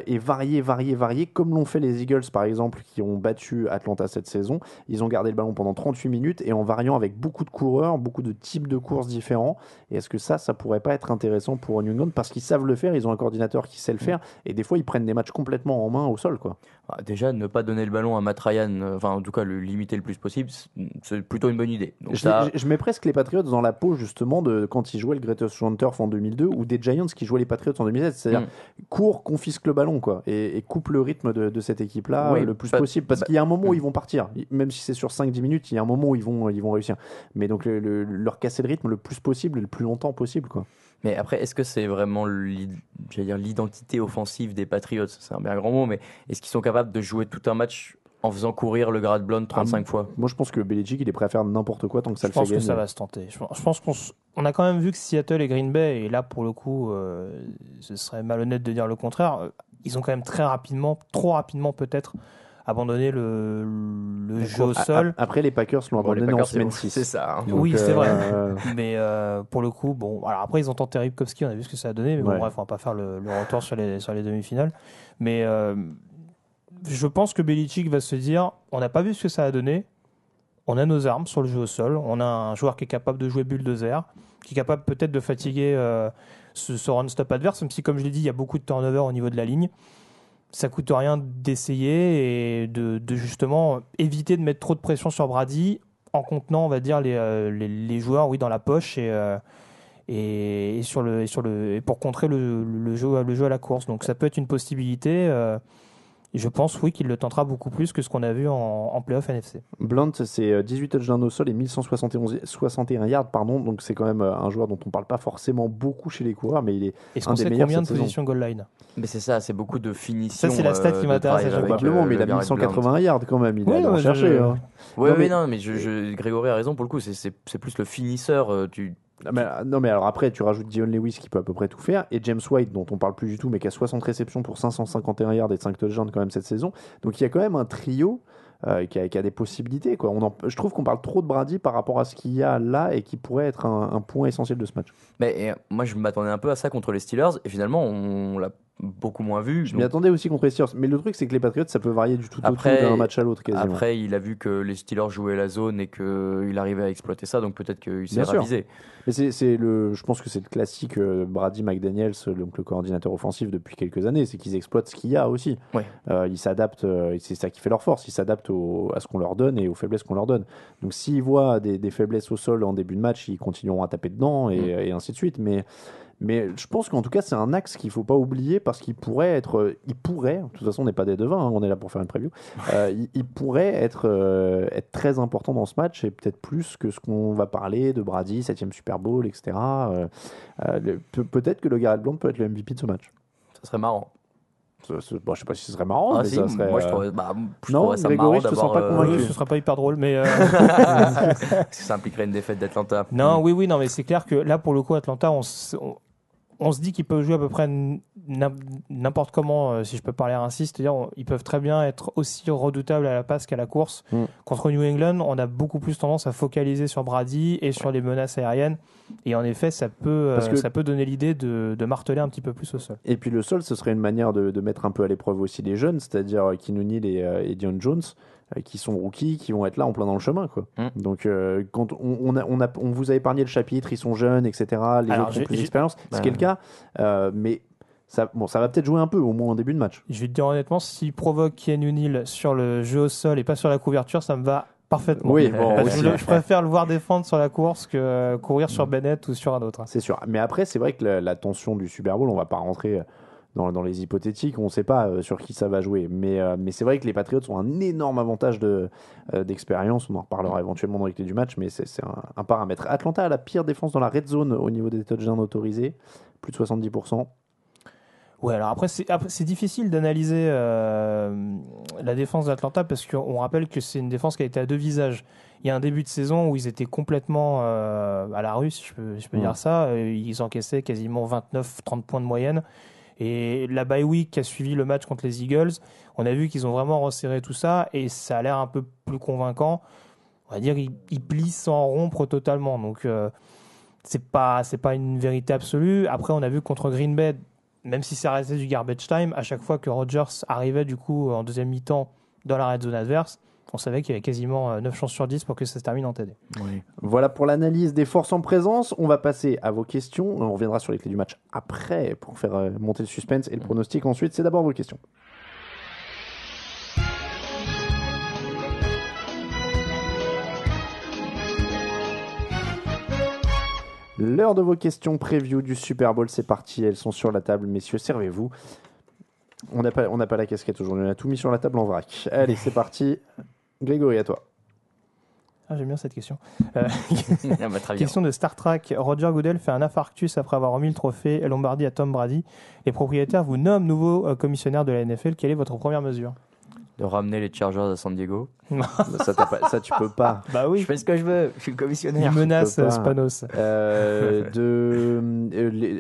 [SPEAKER 3] et varier, comme l'ont fait les Eagles par exemple, qui ont battu Atlanta cette saison. Ils ont gardé le ballon pendant 38 minutes et en variant avec beaucoup de coureurs, beaucoup de types de courses différents. Et est-ce que ça pourrait pas être intéressant pour New England, parce qu'ils savent le faire, ils ont un coordinateur qui sait le faire, et des fois ils prennent des matchs complètement en main au sol, quoi.
[SPEAKER 4] Déjà, ne pas donner le ballon à Matt Ryan, en tout cas le limiter le plus possible, c'est plutôt une bonne idée. Donc
[SPEAKER 3] je mets presque les Patriots dans la peau justement de quand ils jouaient le Greatest Showman Turf en 2002, ou des Giants qui jouaient les Patriots en 2007, c'est-à-dire cours, confisque le ballon, quoi, et coupe le rythme de cette équipe-là le plus possible, parce qu'il y a un moment où ils vont partir, même si c'est sur 5-10 minutes, il y a un moment où ils vont réussir, mais donc leur casser le rythme le plus possible et le plus longtemps possible, quoi.
[SPEAKER 4] Mais après, est-ce que c'est vraiment l'identité offensive des Patriots? C'est un bien grand mot, mais est-ce qu'ils sont capables de jouer tout un match en faisant courir le Garrett Blount 35 fois?
[SPEAKER 3] Moi, je pense que Belichick, il est prêt à faire n'importe quoi tant que ça le fait gagner.
[SPEAKER 6] Je pense que ça va se tenter. Je pense qu'on a quand même vu que Seattle et Green Bay, et là, pour le coup, ce serait malhonnête de dire le contraire, ils ont quand même très rapidement, trop rapidement peut-être, abandonné le jeu au sol.
[SPEAKER 3] Après, les Packers l'ont abandonné en semaine 6.
[SPEAKER 4] C'est ça. Hein.
[SPEAKER 6] Oui, c'est vrai. Mais pour le coup, bon, alors après, ils ont tenté Ripkowski, on a vu ce que ça a donné, mais bon, bref, on va pas faire le retour sur les demi-finales. Mais je pense que Belichick va se dire, on n'a pas vu ce que ça a donné, on a nos armes sur le jeu au sol, on a un joueur qui est capable de jouer bulldozer, qui est capable peut-être de fatiguer ce run-stop adverse, même si, comme je l'ai dit, il y a beaucoup de turnover au niveau de la ligne. Ça coûte rien d'essayer et de justement éviter de mettre trop de pression sur Brady en contenant, on va dire, les joueurs, dans la poche et pour contrer le jeu à la course. Donc ça peut être une possibilité. je pense, oui, qu'il le tentera beaucoup plus que ce qu'on a vu en playoff NFC.
[SPEAKER 3] Blount, c'est 18 touchdowns au sol et 61 yards, pardon. Donc c'est quand même un joueur dont on parle pas forcément beaucoup chez les coureurs, mais il est
[SPEAKER 6] Est-ce
[SPEAKER 3] un
[SPEAKER 6] qu'on
[SPEAKER 3] des
[SPEAKER 6] sait
[SPEAKER 3] meilleurs
[SPEAKER 6] combien de
[SPEAKER 3] cette saison.
[SPEAKER 6] positions goal line?
[SPEAKER 4] Mais c'est ça, c'est beaucoup de finitions.
[SPEAKER 6] Ça, c'est la stat qui m'intéresse à chaque fois.
[SPEAKER 3] Probablement, mais il a 1180 yards quand même. Il
[SPEAKER 6] Oui,
[SPEAKER 3] a cherché. Hein.
[SPEAKER 4] Non, mais Grégory a raison pour le coup. C'est plus le finisseur.
[SPEAKER 3] Non, mais alors après, tu rajoutes Dion Lewis qui peut à peu près tout faire, et James White, dont on parle plus du tout, mais qui a 60 réceptions pour 551 yards et 5 touchdowns quand même cette saison. Donc il y a quand même un trio qui a des possibilités, quoi. Je trouve qu'on parle trop de Brady par rapport à ce qu'il y a là et qui pourrait être un point essentiel de ce match.
[SPEAKER 4] Mais moi, je m'attendais un peu à ça contre les Steelers, et finalement, on l'a beaucoup moins vu.
[SPEAKER 3] Je m'y attendais aussi contre les Steelers, mais le truc c'est que les Patriots ça peut varier du tout au tout d'un match à l'autre quasiment.
[SPEAKER 4] Après il a vu que les Steelers jouaient la zone et qu'il arrivait à exploiter ça, donc peut-être qu'il s'est ravisé.
[SPEAKER 3] Mais je pense que c'est le classique Brady McDaniels, donc le coordinateur offensif depuis quelques années, c'est qu'ils exploitent ce qu'il y a aussi.
[SPEAKER 4] Ouais.
[SPEAKER 3] Ils s'adaptent, c'est ça qui fait leur force, ils s'adaptent à ce qu'on leur donne et aux faiblesses qu'on leur donne. Donc s'ils voient des faiblesses au sol en début de match, ils continueront à taper dedans et ainsi de suite. Mais je pense qu'en tout cas, c'est un axe qu'il ne faut pas oublier parce qu'il pourrait, de toute façon, on n'est pas des devins, on est là pour faire une preview, il pourrait être très important dans ce match et peut-être plus que ce qu'on va parler de Brady, 7e Super Bowl, etc. Peut-être que le Garrett Blount peut être le MVP de ce match.
[SPEAKER 4] Ça serait marrant.
[SPEAKER 3] Je ne sais pas si ce serait marrant, mais ça serait...
[SPEAKER 4] Moi, je trouverais ça
[SPEAKER 3] Grégory,
[SPEAKER 4] marrant
[SPEAKER 3] je te sens pas convaincu.
[SPEAKER 6] Ce ne sera pas hyper drôle, mais...
[SPEAKER 4] Parce que ça impliquerait une défaite d'Atlanta.
[SPEAKER 6] Non, oui, non, mais c'est clair que là, pour le coup, Atlanta, on se dit qu'ils peuvent jouer à peu près n'importe comment, si je peux parler ainsi, c'est-à-dire ils peuvent très bien être aussi redoutables à la passe qu'à la course. Contre New England, on a beaucoup plus tendance à focaliser sur Brady et sur les menaces aériennes, et en effet, ça peut donner l'idée de marteler un petit peu plus au sol.
[SPEAKER 3] Et puis le sol, ce serait une manière de mettre un peu à l'épreuve aussi les jeunes, c'est-à-dire Keenan Neal et Dion Jones, qui sont rookies, qui vont être là en plein dans le chemin, quoi. Donc quand on vous a épargné le chapitre, ils sont jeunes, etc. Les autres ont plus d'expérience, ce qui est le cas, mais ça va peut-être jouer un peu, au moins en début de match.
[SPEAKER 6] Je vais te dire honnêtement, s'il provoque Keenan Neal sur le jeu au sol et pas sur la couverture, ça me va parfaitement.
[SPEAKER 3] Oui, bon,
[SPEAKER 6] je préfère le voir défendre sur la course que courir sur Bennett ou sur un autre.
[SPEAKER 3] C'est sûr. Mais après, c'est vrai que la tension du Super Bowl, on va pas rentrer dans les hypothétiques, on ne sait pas sur qui ça va jouer. Mais c'est vrai que les Patriots ont un énorme avantage d'expérience. On en reparlera éventuellement dans les clés du match, mais c'est un paramètre. Atlanta a la pire défense dans la red zone au niveau des touchdowns autorisés, plus de 70%.
[SPEAKER 6] Ouais, alors après c'est difficile d'analyser la défense d'Atlanta parce qu'on rappelle que c'est une défense qui a été à deux visages. Il y a un début de saison où ils étaient complètement à la rue, si je peux dire ça. Ils encaissaient quasiment 29-30 points de moyenne. Et la bye week qui a suivi le match contre les Eagles, on a vu qu'ils ont vraiment resserré tout ça et ça a l'air un peu plus convaincant. On va dire ils plient sans rompre totalement. Donc c'est pas une vérité absolue. Après, on a vu contre Green Bay, même si ça restait du garbage time, à chaque fois que Rodgers arrivait du coup en deuxième mi-temps dans la red zone adverse, on savait qu'il y avait quasiment 9 chances sur 10 pour que ça se termine en TD.
[SPEAKER 3] Oui. Voilà pour l'analyse des forces en présence. On va passer à vos questions. On reviendra sur les clés du match après pour faire monter le suspense et le pronostic ensuite. C'est d'abord vos questions. L'heure de vos questions preview du Super Bowl, c'est parti. Elles sont sur la table, messieurs. Servez-vous. On n'a pas la casquette aujourd'hui. On a tout mis sur la table en vrac. Allez, c'est parti. Grégory, à toi.
[SPEAKER 6] Ah, j'aime bien cette question. Question de Star Trek. Roger Goodell fait un infarctus après avoir remis le trophée Lombardi à Tom Brady. Les propriétaires vous nomment nouveau commissionnaire de la NFL. Quelle est votre première mesure ?
[SPEAKER 4] De ramener les Chargers à San Diego.
[SPEAKER 3] ça, tu peux pas.
[SPEAKER 6] Bah oui.
[SPEAKER 4] Je fais ce que je veux. Je suis le commissionnaire.
[SPEAKER 6] Il menace Spanos.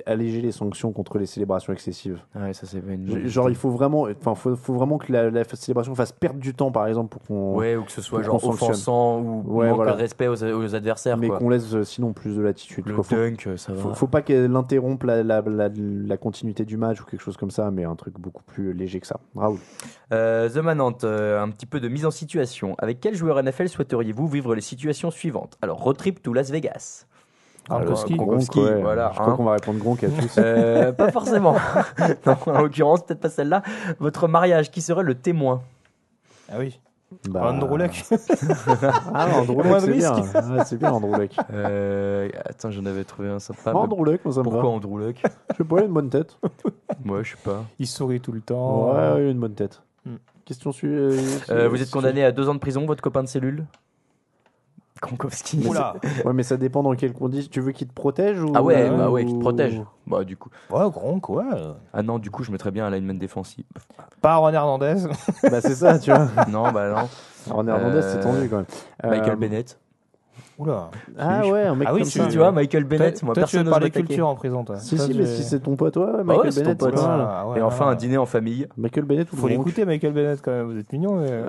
[SPEAKER 3] Alléger les sanctions contre les célébrations excessives.
[SPEAKER 4] Ouais, ça c'est une...
[SPEAKER 3] Genre, il faut vraiment que la célébration fasse perdre du temps, par exemple, pour qu'on.
[SPEAKER 4] Ouais, ou que ce soit genre offensant ou manque de respect aux adversaires.
[SPEAKER 3] Mais
[SPEAKER 4] quoi.
[SPEAKER 3] qu'on laisse sinon plus de latitude.
[SPEAKER 4] Le dunk, ça va.
[SPEAKER 3] Faut pas qu'elle interrompe la continuité du match ou quelque chose comme ça, mais un truc beaucoup plus léger que ça. Raoul.
[SPEAKER 4] The Manante, un petit peu de mise en situation. Avec quel joueur NFL souhaiteriez-vous vivre les situations suivantes ? Alors, road trip to Las Vegas.
[SPEAKER 6] Gronkowski,
[SPEAKER 3] ouais.
[SPEAKER 4] Voilà.
[SPEAKER 3] Je crois qu'on va répondre Gronk à tous.
[SPEAKER 4] Pas forcément. Non, en l'occurrence, peut-être pas celle-là. Votre mariage, qui serait le témoin ?
[SPEAKER 6] Ah oui. Andrew Luck.
[SPEAKER 3] Andrew Luck, c'est bien. C'est bien, Andrew Luck.
[SPEAKER 4] Attends, j'en avais trouvé un sympa.
[SPEAKER 3] Andrew Luck, moi ça me va.
[SPEAKER 4] Pourquoi Andrew Luck ?
[SPEAKER 3] Je sais pas, il a une bonne tête.
[SPEAKER 4] Moi, je sais pas.
[SPEAKER 6] Il sourit tout le temps.
[SPEAKER 3] Ouais, il a une bonne tête. Question suivante.
[SPEAKER 4] Vous êtes condamné à 2 ans de prison, votre copain de cellule Gronkowski.
[SPEAKER 6] Oula.
[SPEAKER 3] Ouais, mais ça dépend dans quelles conditions. Tu veux qu'il te protège ou...
[SPEAKER 4] Ah ouais, bah ouais, qui te protège. Bah du coup.
[SPEAKER 6] Ouais, Gronk, ouais.
[SPEAKER 4] Ah non, du coup, je mettrais bien un lineman défensif.
[SPEAKER 6] Pas Ron Hernandez.
[SPEAKER 3] Bah c'est ça, tu vois.
[SPEAKER 4] Non, bah non.
[SPEAKER 3] Alors, Hernandez, c'est tendu quand même.
[SPEAKER 4] Michael Bennett.
[SPEAKER 6] Oula.
[SPEAKER 3] Ah ouais, un mec
[SPEAKER 6] Ah oui,
[SPEAKER 3] comme
[SPEAKER 6] si,
[SPEAKER 3] ça.
[SPEAKER 4] Tu vois, Michael Bennett, moi
[SPEAKER 6] toi, tu
[SPEAKER 4] personne
[SPEAKER 6] veux
[SPEAKER 4] n'ose
[SPEAKER 6] parler
[SPEAKER 4] m'attaquer.
[SPEAKER 6] culture en prison, toi.
[SPEAKER 3] Si,
[SPEAKER 6] Ça,
[SPEAKER 3] si, mais si c'est ton pote, ouais, Michael
[SPEAKER 4] ouais, c'est
[SPEAKER 3] Bennett,
[SPEAKER 4] ton pote.
[SPEAKER 3] c'est pas mal.
[SPEAKER 6] Ah, ouais,
[SPEAKER 4] Et enfin,
[SPEAKER 6] ouais.
[SPEAKER 4] un dîner en famille.
[SPEAKER 3] Michael Bennett ou
[SPEAKER 6] Faut
[SPEAKER 3] Gronk.
[SPEAKER 6] l'écouter, Michael Bennett, quand même. Vous êtes mignon. Mais...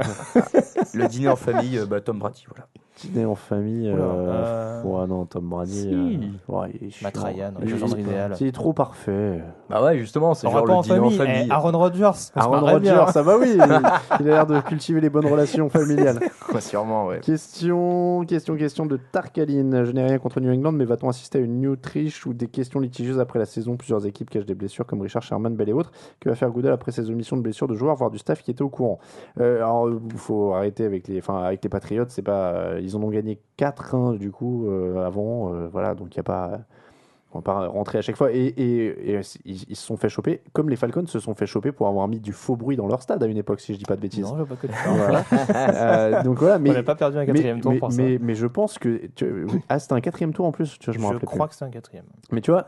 [SPEAKER 4] Le dîner en famille, bah Tom Brady, voilà.
[SPEAKER 3] Dîner en famille. Ouais, non, Tom Brady.
[SPEAKER 4] Si.
[SPEAKER 3] Ouais, il est
[SPEAKER 6] Matt
[SPEAKER 3] chiant.
[SPEAKER 6] Ryan,
[SPEAKER 3] Il
[SPEAKER 6] le
[SPEAKER 3] est-
[SPEAKER 6] genre idéal.
[SPEAKER 3] C'est trop parfait.
[SPEAKER 4] Bah ouais, justement, c'est
[SPEAKER 6] On
[SPEAKER 4] genre
[SPEAKER 6] va pas
[SPEAKER 4] le
[SPEAKER 6] en
[SPEAKER 4] dîner
[SPEAKER 6] famille.
[SPEAKER 4] en famille.
[SPEAKER 6] Aaron Rodgers.
[SPEAKER 3] Aaron Rodgers, ça va, oui. Il a l'air de cultiver les bonnes relations familiales.
[SPEAKER 4] Ouais, sûrement, ouais.
[SPEAKER 3] Question de Tarkaline. Je n'ai rien contre New England, mais va-t-on assister à une new triche ou des questions litigieuses après la saison? Plusieurs équipes cachent des blessures comme Richard Sherman, Bell et autres. Que va faire Goodell après ses omissions de blessures de joueurs, voire du staff qui était au courant? Alors, il faut arrêter avec les Patriots. C'est pas, ils en ont gagné 4-1 du coup avant. Voilà, donc il n'y a pas. On va pas rentrer à chaque fois. Et ils se sont fait choper, comme les Falcons se sont fait choper pour avoir mis du faux bruit dans leur stade à une époque, si je dis pas de bêtises.
[SPEAKER 6] Non, je vois pas que tu
[SPEAKER 3] Voilà. Donc voilà, mais
[SPEAKER 6] On n'a pas perdu un quatrième tour pour ça.
[SPEAKER 3] mais je pense que c'était un 4e tour en plus. Tu vois, je me
[SPEAKER 6] Je
[SPEAKER 3] rappelle
[SPEAKER 6] crois
[SPEAKER 3] plus.
[SPEAKER 6] que c'est un 4e.
[SPEAKER 3] Mais tu vois,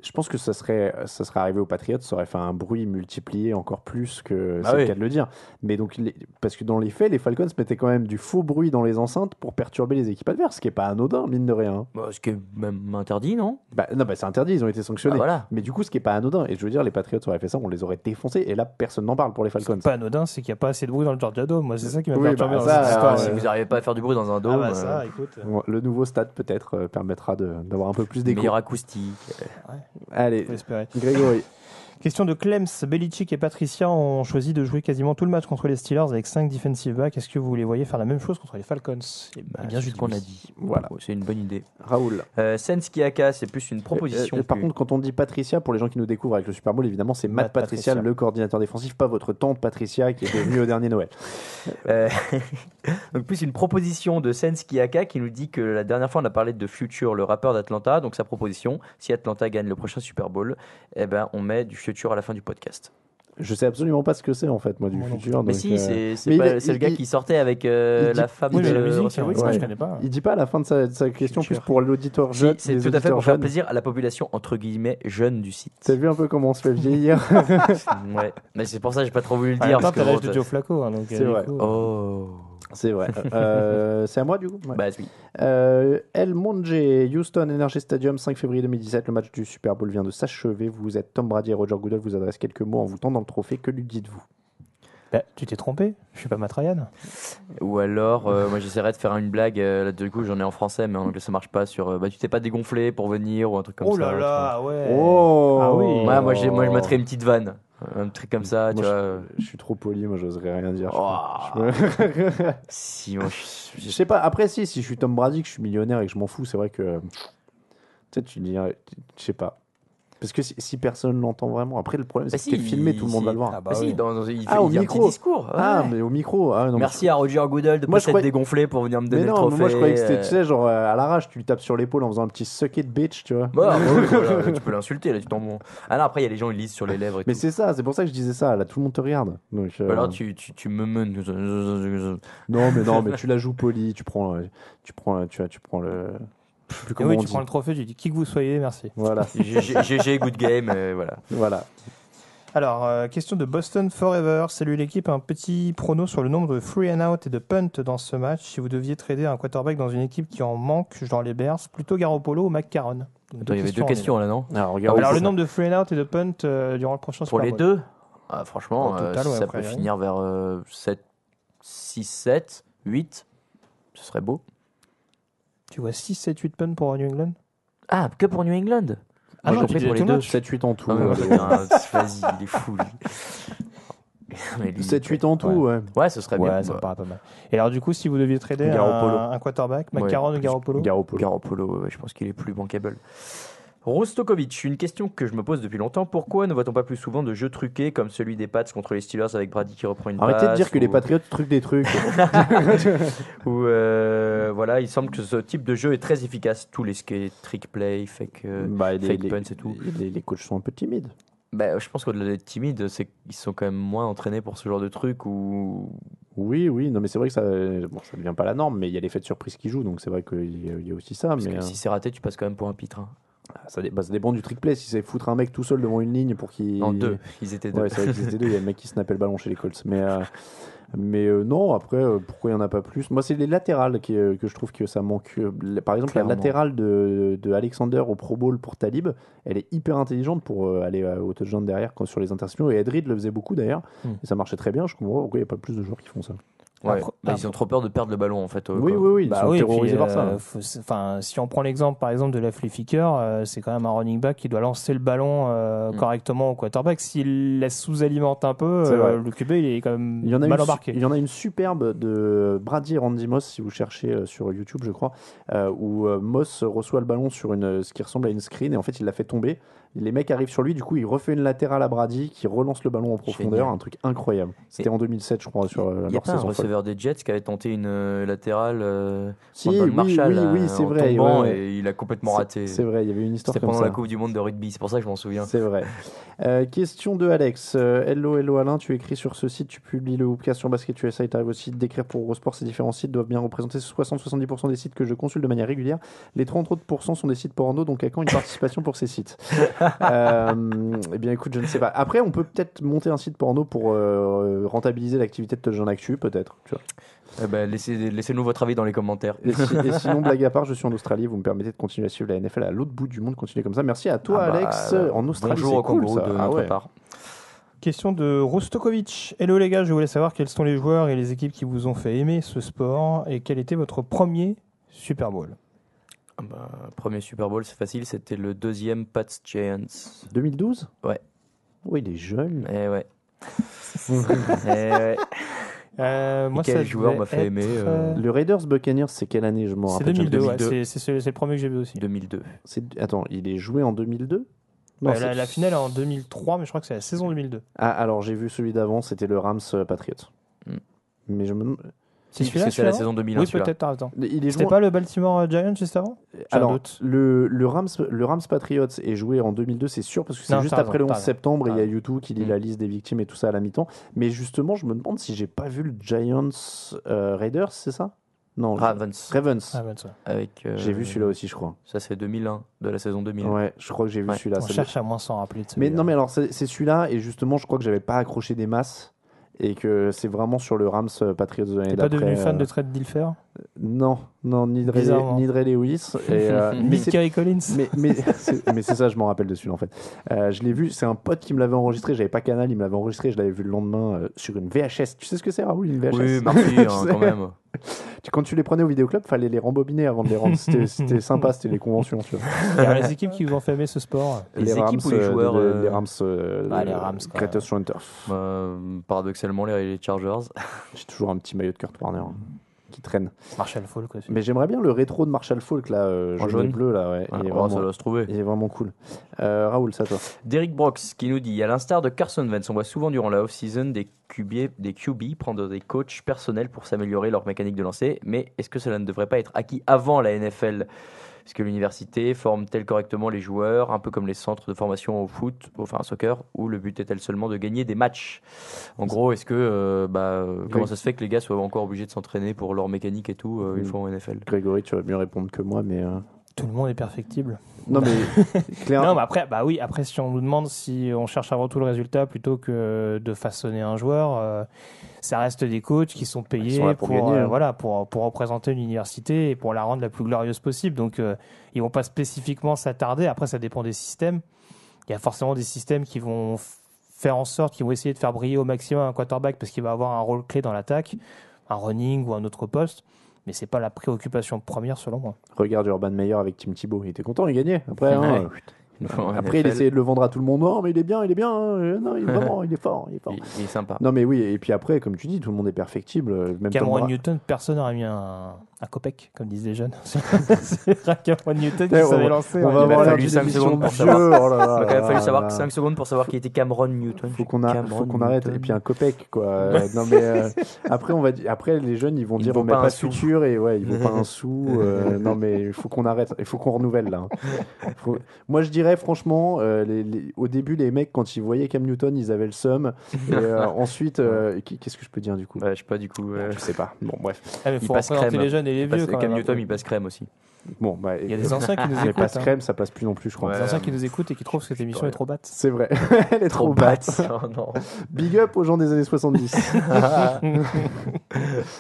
[SPEAKER 3] je pense que ça serait arrivé aux Patriots, ça aurait fait un bruit multiplié encore plus que
[SPEAKER 4] Ah
[SPEAKER 3] c'est
[SPEAKER 4] oui.
[SPEAKER 3] le cas de le dire. Mais donc parce que dans les faits, les Falcons mettaient quand même du faux bruit dans les enceintes pour perturber les équipes adverses, ce qui est pas anodin mine de rien.
[SPEAKER 4] Bah, ce qui est même interdit, non?
[SPEAKER 3] Non, c'est interdit, ils ont été sanctionnés.
[SPEAKER 4] Ah, voilà.
[SPEAKER 3] Mais du coup, ce qui est pas anodin, et je veux dire, les Patriots auraient fait ça, on les aurait défoncés, et là, personne n'en parle pour les Falcons.
[SPEAKER 6] Pas anodin, c'est qu'il n'y a pas assez de bruit dans le Georgia Dome. Moi, c'est ça qui m'a
[SPEAKER 3] Oui,
[SPEAKER 6] perturbé
[SPEAKER 3] bah,
[SPEAKER 6] dans
[SPEAKER 3] ça,
[SPEAKER 6] cette histoire.
[SPEAKER 4] Si vous n'arrivez pas à faire du bruit dans un
[SPEAKER 6] Ah
[SPEAKER 4] dôme,
[SPEAKER 6] bah ça, écoute.
[SPEAKER 3] Bon, le nouveau stade peut-être permettra d'avoir un peu plus d'écho.
[SPEAKER 4] meilleur acoustique.
[SPEAKER 3] Allez,
[SPEAKER 6] Faut espérer.
[SPEAKER 3] Grégory.
[SPEAKER 6] Question de Clems. Belichick et Patricia ont choisi de jouer quasiment tout le match contre les Steelers avec 5 defensive backs. Est-ce que vous les voyez faire la même chose contre les Falcons?
[SPEAKER 4] Bah,
[SPEAKER 6] bien
[SPEAKER 4] c'est
[SPEAKER 6] vu
[SPEAKER 4] ce qu'on a dit.
[SPEAKER 3] Voilà.
[SPEAKER 4] Ouais, c'est une bonne idée.
[SPEAKER 3] Raoul.
[SPEAKER 4] Senskiaka, c'est plus une proposition.
[SPEAKER 3] Par
[SPEAKER 4] que-
[SPEAKER 3] contre, quand on dit Patricia, pour les gens qui nous découvrent avec le Super Bowl, évidemment, c'est Matt
[SPEAKER 6] Matt
[SPEAKER 3] Patricia,
[SPEAKER 6] Patricia.
[SPEAKER 3] le coordinateur défensif, pas votre tante Patricia qui est venue au dernier Noël.
[SPEAKER 4] Euh, donc plus une proposition de Senskiaka qui nous dit que la dernière fois on a parlé de Future, le rappeur d'Atlanta. Donc sa proposition, si Atlanta gagne le prochain Super Bowl, eh ben on met du Future à la fin du podcast.
[SPEAKER 3] Je sais absolument pas ce que c'est en fait, moi, du
[SPEAKER 6] Moi non
[SPEAKER 3] futur.
[SPEAKER 4] Mais
[SPEAKER 3] donc,
[SPEAKER 4] si,
[SPEAKER 3] mais
[SPEAKER 4] c'est le gars
[SPEAKER 3] il-
[SPEAKER 4] qui sortait avec
[SPEAKER 3] dit-
[SPEAKER 4] la femme
[SPEAKER 6] Oui,
[SPEAKER 4] de
[SPEAKER 6] mais la musique,
[SPEAKER 4] Russell
[SPEAKER 6] oui,
[SPEAKER 4] Wilson.
[SPEAKER 6] ça
[SPEAKER 3] Ouais.
[SPEAKER 6] je connais pas.
[SPEAKER 3] Il dit pas à la fin de sa question,
[SPEAKER 6] Future.
[SPEAKER 3] plus pour l'auditeur
[SPEAKER 4] Si,
[SPEAKER 3] jeune.
[SPEAKER 4] c'est
[SPEAKER 3] les
[SPEAKER 4] tout à fait
[SPEAKER 3] auditeurs
[SPEAKER 4] pour faire
[SPEAKER 3] jeunes.
[SPEAKER 4] plaisir à la population entre guillemets jeune du site.
[SPEAKER 3] T'as vu un peu comment on se fait vieillir?
[SPEAKER 4] Ouais, mais c'est pour ça que j'ai pas trop voulu le
[SPEAKER 6] En
[SPEAKER 4] dire.
[SPEAKER 6] même temps,
[SPEAKER 4] parce que
[SPEAKER 6] t'as l'âge
[SPEAKER 4] bon,
[SPEAKER 6] de Joe Flacco. Hein, donc,
[SPEAKER 3] C'est
[SPEAKER 6] du
[SPEAKER 3] vrai.
[SPEAKER 6] coup,
[SPEAKER 4] Oh,
[SPEAKER 3] C'est vrai. C'est à moi du coup? Ouais.
[SPEAKER 4] bah oui.
[SPEAKER 3] El Monge, Houston Energy Stadium, 5 février 2017. Le match du Super Bowl vient de s'achever. Vous êtes Tom Brady et Roger Goodell vous adressent quelques mots en vous tendant le trophée. Que lui dites-vous?
[SPEAKER 6] bah, tu t'es trompé. Je suis pas Matt Ryan.
[SPEAKER 4] Ou alors, moi j'essaierais de faire une blague. Là, du coup, j'en ai en français, mais en anglais ça marche pas. Sur, bah tu t'es pas dégonflé pour venir ou un truc comme
[SPEAKER 6] Oh
[SPEAKER 4] ça.
[SPEAKER 6] là
[SPEAKER 4] tu vois.
[SPEAKER 6] là, ouais.
[SPEAKER 3] Oh
[SPEAKER 6] Ah oui.
[SPEAKER 4] Ouais, moi je mettrais une petite vanne, un truc comme ça,
[SPEAKER 3] Moi,
[SPEAKER 4] tu vois.
[SPEAKER 3] Je suis trop poli, moi j'oserais rien dire.
[SPEAKER 4] Oh.
[SPEAKER 3] Je me-
[SPEAKER 4] Si, moi,
[SPEAKER 3] Je sais pas, après si je suis Tom Brady, que je suis millionnaire et que je m'en fous, c'est vrai que peut-être tu dis, je sais pas. Parce que si personne l'entend vraiment, après le problème c'est
[SPEAKER 4] Bah
[SPEAKER 3] que t'es
[SPEAKER 4] si,
[SPEAKER 3] filmé, tout le monde
[SPEAKER 4] si.
[SPEAKER 3] va le voir.
[SPEAKER 6] Ah bah
[SPEAKER 4] Bah si,
[SPEAKER 6] oui.
[SPEAKER 4] il
[SPEAKER 3] Ah, au
[SPEAKER 4] dit un
[SPEAKER 3] micro.
[SPEAKER 4] petit discours.
[SPEAKER 3] Ah,
[SPEAKER 4] ouais.
[SPEAKER 3] mais au micro. Ah, non,
[SPEAKER 4] Merci à Roger Goodell de
[SPEAKER 3] Moi,
[SPEAKER 4] pas
[SPEAKER 3] je
[SPEAKER 4] s'être
[SPEAKER 3] croyais-
[SPEAKER 4] dégonflé pour venir me
[SPEAKER 3] mais
[SPEAKER 4] donner
[SPEAKER 3] non,
[SPEAKER 4] le trophée.
[SPEAKER 3] moi je croyais que c'était, tu sais, genre à l'arrache, tu lui tapes sur l'épaule en faisant un petit suck it bitch, tu vois.
[SPEAKER 4] Bah, oui, voilà, tu peux l'insulter, là, tu t'en bon. Ah non, après, il y a les gens, ils lisent sur les lèvres et
[SPEAKER 3] Mais
[SPEAKER 4] tout.
[SPEAKER 3] c'est ça, c'est pour ça que je disais ça. Là, tout le monde te regarde. Donc,
[SPEAKER 4] Bah alors, tu me menes.
[SPEAKER 3] non, mais tu la joues poli, tu prends le. Je sais plus
[SPEAKER 6] Et
[SPEAKER 3] comment
[SPEAKER 6] oui,
[SPEAKER 3] on
[SPEAKER 6] tu
[SPEAKER 3] dit.
[SPEAKER 6] prends le trophée, tu dis qui que vous soyez, merci.
[SPEAKER 3] Voilà,
[SPEAKER 4] GG, good game, voilà.
[SPEAKER 3] voilà.
[SPEAKER 6] Alors, question de Boston Forever. Salut l'équipe, un petit prono sur le nombre de free and out et de punt dans ce match. Si vous deviez trader un quarterback dans une équipe qui en manque, genre les Bears, plutôt Garoppolo ou McCarron? Donc,
[SPEAKER 4] Attends, il y avait deux questions là, non?
[SPEAKER 3] Alors, regarde.
[SPEAKER 6] Alors, le nombre de free and out et de punt durant le prochain
[SPEAKER 4] Pour
[SPEAKER 6] Super
[SPEAKER 4] les
[SPEAKER 6] Bowl.
[SPEAKER 4] deux, ah, franchement,
[SPEAKER 6] Au total, ouais,
[SPEAKER 4] ça
[SPEAKER 6] après,
[SPEAKER 4] peut
[SPEAKER 6] oui.
[SPEAKER 4] finir vers 7, 6, 7, 8. Ce serait beau.
[SPEAKER 6] Tu vois 6, 7, 8 punts pour New England?
[SPEAKER 4] Ah, que pour New England?
[SPEAKER 6] Ah
[SPEAKER 4] Moi,
[SPEAKER 6] non,
[SPEAKER 4] j'ai
[SPEAKER 6] tu
[SPEAKER 4] pris
[SPEAKER 6] disais
[SPEAKER 4] pour les
[SPEAKER 6] tout
[SPEAKER 4] deux.
[SPEAKER 6] match.
[SPEAKER 3] 7-8 en tout.
[SPEAKER 4] Ah, mais putain, vas-y, il est fou, lui. Mais lui,
[SPEAKER 3] 7-8 en tout, ouais.
[SPEAKER 4] Ouais, ce serait
[SPEAKER 6] Ouais,
[SPEAKER 4] bien.
[SPEAKER 6] ça me paraît pas mal. Et alors, du coup, si vous deviez trader
[SPEAKER 4] Garoppolo.
[SPEAKER 6] un quarterback,
[SPEAKER 4] Ouais,
[SPEAKER 6] McCarron ou Garoppolo?
[SPEAKER 4] Garoppolo, ouais, je pense qu'il est plus bankable. Rostokovic, une question que je me pose depuis longtemps. Pourquoi ne voit-on pas plus souvent de jeux truqués comme celui des Pats contre les Steelers avec Brady qui reprend une passe?
[SPEAKER 3] Arrêtez de dire que
[SPEAKER 4] ou-
[SPEAKER 3] les Patriots truquent des trucs.
[SPEAKER 4] Ou voilà, il semble que ce type de jeu est très efficace. Tous les trick play, fake
[SPEAKER 3] Bah,
[SPEAKER 4] punts et tout.
[SPEAKER 3] Les coachs sont un peu timides.
[SPEAKER 4] Je pense qu'au-delà d'être timide, c'est qu'ils sont quand même moins entraînés pour ce genre de truc ou.
[SPEAKER 3] Oui, non, mais c'est vrai que ça devient pas la norme, mais il y a l'effet de surprise qui joue, donc c'est vrai qu'il y a aussi ça.
[SPEAKER 4] Parce
[SPEAKER 3] mais
[SPEAKER 4] que si c'est raté, tu passes quand même pour un pitre. Hein.
[SPEAKER 3] Ça dépend du trick play. Si c'est foutre un mec tout seul devant une ligne pour qu'il.
[SPEAKER 4] Non, deux. Ils étaient deux.
[SPEAKER 3] Ouais, c'est vrai qu'ils étaient deux. Il y a le mec qui snappait le ballon chez les Colts. Mais non, après, pourquoi il n'y en a pas plus? Moi, c'est les latérales que je trouve que ça manque. Par exemple,
[SPEAKER 4] Clairement.
[SPEAKER 3] la latérale de Alexander au Pro Bowl pour Talib, elle est hyper intelligente pour aller au touchdown derrière sur les interceptions. Et Ed Reed le faisait beaucoup d'ailleurs. Et ça marchait très bien. Je comprends pourquoi il n'y a pas plus de joueurs qui font ça.
[SPEAKER 4] Ouais. Ils ont trop peur de perdre le ballon en fait.
[SPEAKER 3] Oui, ils sont terrorisés par ça.
[SPEAKER 6] Si on prend l'exemple par exemple de la Flicker, c'est quand même un running back qui doit lancer le ballon correctement au quarterback. S'il la sous-alimente un peu, le QB il est quand même mal embarqué.
[SPEAKER 3] Il y en a une superbe de Brady et Randy Moss, si vous cherchez sur YouTube, je crois, où Moss reçoit le ballon sur ce qui ressemble à une screen et en fait il la fait tomber. Les mecs arrivent sur lui, du coup il refait une latérale à Brady qui relance le ballon en profondeur. Génial. Un truc incroyable. C'était en 2007, je crois, sur
[SPEAKER 4] il y a pas un receveur des Jets qui avait tenté une latérale
[SPEAKER 3] Marshall,
[SPEAKER 4] oui,
[SPEAKER 3] c'est vrai,
[SPEAKER 4] tombant, et il a complètement raté.
[SPEAKER 3] C'est vrai, il y avait une histoire
[SPEAKER 4] comme ça. C'était pendant la Coupe du Monde de rugby, c'est pour ça que je m'en souviens.
[SPEAKER 3] C'est vrai. Question de Alex. Hello Alain, tu écris sur ce site, tu publies le Hoopcast sur Basket USA, tu arrives aussi d'écrire pour Eurosport. Ces différents sites doivent bien représenter 60-70% des sites que je consulte de manière régulière. Les 30 autres % sont des sites porno, donc à quand une participation pour ces sites? Eh bien écoute, je ne sais pas. Après, on peut peut-être monter un site porno pour rentabiliser l'activité de Touchdown Actu, peut-être. Tu vois.
[SPEAKER 4] Laissez-nous votre avis dans les commentaires.
[SPEAKER 3] Et sinon, blague à part, je suis en Australie. Vous me permettez de continuer à suivre la NFL à l'autre bout du monde. Continuez comme ça. Merci à toi, Alex. En Australie,
[SPEAKER 4] bonjour au Congo de notre part.
[SPEAKER 6] Question de Rostokovic. Hello les gars, je voulais savoir quels sont les joueurs et les équipes qui vous ont fait aimer ce sport et quel était votre premier Super Bowl?
[SPEAKER 4] Premier Super Bowl, c'est facile, c'était le deuxième Pats Giants.
[SPEAKER 3] 2012?
[SPEAKER 4] Ouais.
[SPEAKER 3] Oui, il est jeune.
[SPEAKER 4] Ouais.
[SPEAKER 6] Moi,
[SPEAKER 4] quel joueur m'a fait aimer
[SPEAKER 3] Le Raiders Buccaneers, c'est quelle année? Je m'en rappelle.
[SPEAKER 6] C'est 2002, c'est le premier que j'ai vu aussi.
[SPEAKER 4] 2002.
[SPEAKER 3] Attends, il est joué en 2002?
[SPEAKER 6] Non, la finale est en 2003, mais je crois que c'est la saison 2002.
[SPEAKER 3] Ah, alors j'ai vu celui d'avant, c'était le Rams Patriots. Mais je me...
[SPEAKER 4] C'est celui-là, c'est la saison 2001.
[SPEAKER 6] Oui, peut-être, t'as raison.
[SPEAKER 3] C'était
[SPEAKER 6] joué... pas le Baltimore Giants juste avant?
[SPEAKER 3] Alors, le Rams Patriots est joué en 2002, c'est sûr, parce que c'est juste après le 11 septembre, et il y a YouTube qui lit la liste des victimes et tout ça à la mi-temps. Mais justement, je me demande si j'ai pas vu le Giants Raiders, c'est ça? Non,
[SPEAKER 4] Ravens. Avec,
[SPEAKER 3] j'ai vu celui-là aussi, je crois.
[SPEAKER 4] Ça, c'est 2001, de la saison 2000.
[SPEAKER 3] Ouais, je crois que j'ai vu celui-là.
[SPEAKER 6] On cherche à moins s'en rappeler.
[SPEAKER 3] Mais non, mais alors, c'est celui-là, et justement, je crois que j'avais pas accroché des masses. Et que c'est vraiment sur le Rams Patriots de l'année d'après.
[SPEAKER 6] T'es pas devenu fan de Trent Dilfer?
[SPEAKER 3] Non, ni de Ray Lewis.
[SPEAKER 6] Ni Kerry Collins.
[SPEAKER 3] Mais c'est ça, je m'en rappelle dessus en fait. Je l'ai vu, c'est un pote qui me l'avait enregistré, j'avais pas Canal, il me l'avait enregistré, je l'avais vu le lendemain sur une VHS. Tu sais ce que c'est, Raoul, une VHS?
[SPEAKER 4] Oui, merci, quand même.
[SPEAKER 3] Quand tu les prenais au vidéoclub, fallait les rembobiner avant de les rendre. C'était sympa, c'était les conventions. Tu vois.
[SPEAKER 6] Alors, les équipes qui vous ont fait aimer ce sport?
[SPEAKER 3] Les Rams,
[SPEAKER 4] équipes ou les joueurs
[SPEAKER 3] les Rams,
[SPEAKER 6] les Rams
[SPEAKER 3] Greatest Run Turf.
[SPEAKER 4] Paradoxalement, les Chargers.
[SPEAKER 3] J'ai toujours un petit maillot de Kurt Warner qui traîne.
[SPEAKER 6] Marshall Faulk aussi.
[SPEAKER 3] Mais j'aimerais bien le rétro de Marshall Faulk là, jaune et bleu là. Ouais.
[SPEAKER 4] Ça doit se trouver.
[SPEAKER 3] Il est vraiment cool. Raoul, ça toi.
[SPEAKER 4] Derrick Brooks qui nous dit, à l'instar de Carson Wentz, on voit souvent durant la off-season des QB prendre des coachs personnels pour s'améliorer leur mécanique de lancer. Mais est-ce que cela ne devrait pas être acquis avant la NFL? Est-ce que l'université forme-t-elle correctement les joueurs, un peu comme les centres de formation au foot, enfin au soccer, où le but est-elle seulement de gagner des matchs? En gros, est-ce que comment ça se fait que les gars soient encore obligés de s'entraîner pour leur mécanique et tout une fois en NFL?
[SPEAKER 3] Grégory, tu vas mieux répondre que moi, mais
[SPEAKER 6] tout le monde est perfectible.
[SPEAKER 3] Non mais clairement.
[SPEAKER 6] Non, mais après si on nous demande si on cherche avant tout le résultat plutôt que de façonner un joueur, ça reste des coachs qui sont payés pour gagner, pour représenter l'université et pour la rendre la plus glorieuse possible. Donc ils vont pas spécifiquement s'attarder. Après, ça dépend des systèmes. Il y a forcément des systèmes qui vont faire en sorte qu'ils vont essayer de faire briller au maximum un quarterback parce qu'il va avoir un rôle clé dans l'attaque, un running ou un autre poste. Mais c'est pas la préoccupation première selon moi.
[SPEAKER 3] Regarde Urban Meyer avec Tim Thibault, il était content, il gagnait. Après, après il essayait de le vendre à tout le monde. Non, mais il est bien. Non, il est fort.
[SPEAKER 4] Il est sympa.
[SPEAKER 3] Non, mais oui, et puis après, comme tu dis, tout le monde est perfectible. Même
[SPEAKER 6] Cameron Newton, personne n'aurait mis un copec, comme disent les jeunes. C'est Cameron Newton qui s'avait lancé.
[SPEAKER 3] On va avoir fallu 5 secondes pour savoir.
[SPEAKER 4] Il a fallu savoir 5 secondes pour savoir qui était Cameron Newton.
[SPEAKER 3] Faut qu'on arrête. Et puis un copec, quoi. Non, mais après, les jeunes, ils vont dire on met pas de futur et ouais, ils vont pas un sou. Non, mais il faut qu'on arrête. Il faut qu'on renouvelle là. Moi, je dirais vrai, franchement, au début, les mecs, quand ils voyaient Cam Newton, ils avaient le seum. Et ensuite, qu'est-ce que je peux dire du coup?
[SPEAKER 4] Je sais pas du coup.
[SPEAKER 3] Je sais pas. Bon, bref.
[SPEAKER 6] Il faut représenter les jeunes et les vieux.
[SPEAKER 4] Cam Newton, il passe crème aussi.
[SPEAKER 3] Bon,
[SPEAKER 6] il y a des anciens qui nous écoutent.
[SPEAKER 3] Passe crème, ça passe plus non plus, je crois.
[SPEAKER 6] Des anciens qui nous écoutent et qui trouvent que cette émission est trop batte.
[SPEAKER 3] C'est vrai. Elle est trop batte.
[SPEAKER 4] Oh, non.
[SPEAKER 3] Big up aux gens des années 70.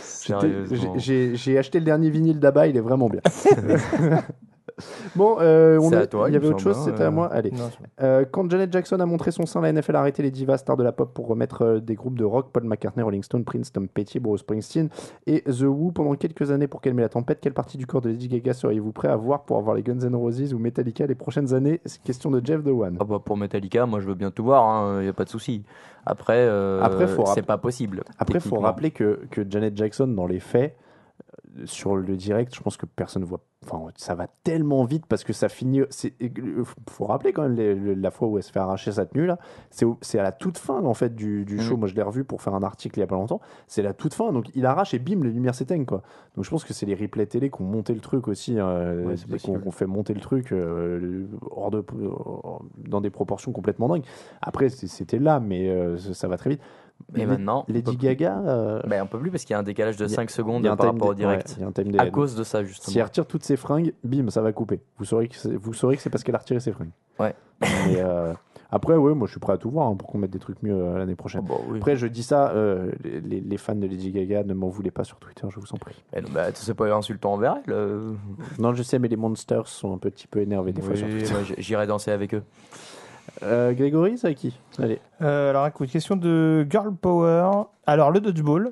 [SPEAKER 4] Sérieusement.
[SPEAKER 3] J'ai acheté le dernier vinyle d'Abba, il est vraiment bien. Bon,
[SPEAKER 4] à toi,
[SPEAKER 3] il y avait autre chose,
[SPEAKER 4] hein,
[SPEAKER 3] c'était à moi. Allez. Quand Janet Jackson a montré son sein, la NFL a arrêté les divas stars de la pop pour remettre des groupes de rock, Paul McCartney, Rolling Stone, Prince, Tom Petty, Bruce Springsteen et The Who pendant quelques années pour calmer la tempête. Quelle partie du corps de Lady Gaga seriez-vous prêt à voir pour avoir les Guns N' Roses ou Metallica les prochaines années? C'est question de Jeff The One.
[SPEAKER 4] Pour Metallica, moi je veux bien tout voir, il n'y a pas de souci. Après, c'est pas possible.
[SPEAKER 3] Après, il faut rappeler que Janet Jackson, dans les faits, sur le direct, je pense que personne ne voit. Enfin, ça va tellement vite parce que ça finit. Il faut rappeler quand même la fois où elle se fait arracher sa tenue là. C'est à la toute fin en fait du show. Moi, je l'ai revu pour faire un article il y a pas longtemps. C'est la toute fin. Donc, il arrache et bim, les lumières s'éteignent quoi. Donc, je pense que c'est les replays télé qui ont monté le truc aussi, qu'on fait monter le truc dans des proportions complètement dingues. Après, c'était là, mais ça va très vite.
[SPEAKER 4] Et maintenant,
[SPEAKER 3] Lady Gaga,
[SPEAKER 4] on peut plus parce qu'il y a un décalage de 5 secondes par rapport au direct. À cause de ça, justement.
[SPEAKER 3] Si elle retire toutes ses fringues, bim, ça va couper. Vous saurez que c'est parce qu'elle a retiré ses fringues.
[SPEAKER 4] Ouais.
[SPEAKER 3] Mais après, moi je suis prêt à tout voir pour qu'on mette des trucs mieux l'année prochaine.
[SPEAKER 4] Oui.
[SPEAKER 3] Après, je dis ça, les fans de Lady Gaga, ne m'en voulez pas sur Twitter, je vous en prie.
[SPEAKER 4] C'est pas insultant envers elle.
[SPEAKER 3] Non, je sais, mais les Monsters sont un petit peu énervés des fois sur Twitter.
[SPEAKER 4] J'irai danser avec eux.
[SPEAKER 3] Grégory, c'est à qui? Allez.
[SPEAKER 6] Alors écoute, question de Girl Power. Alors le dodgeball.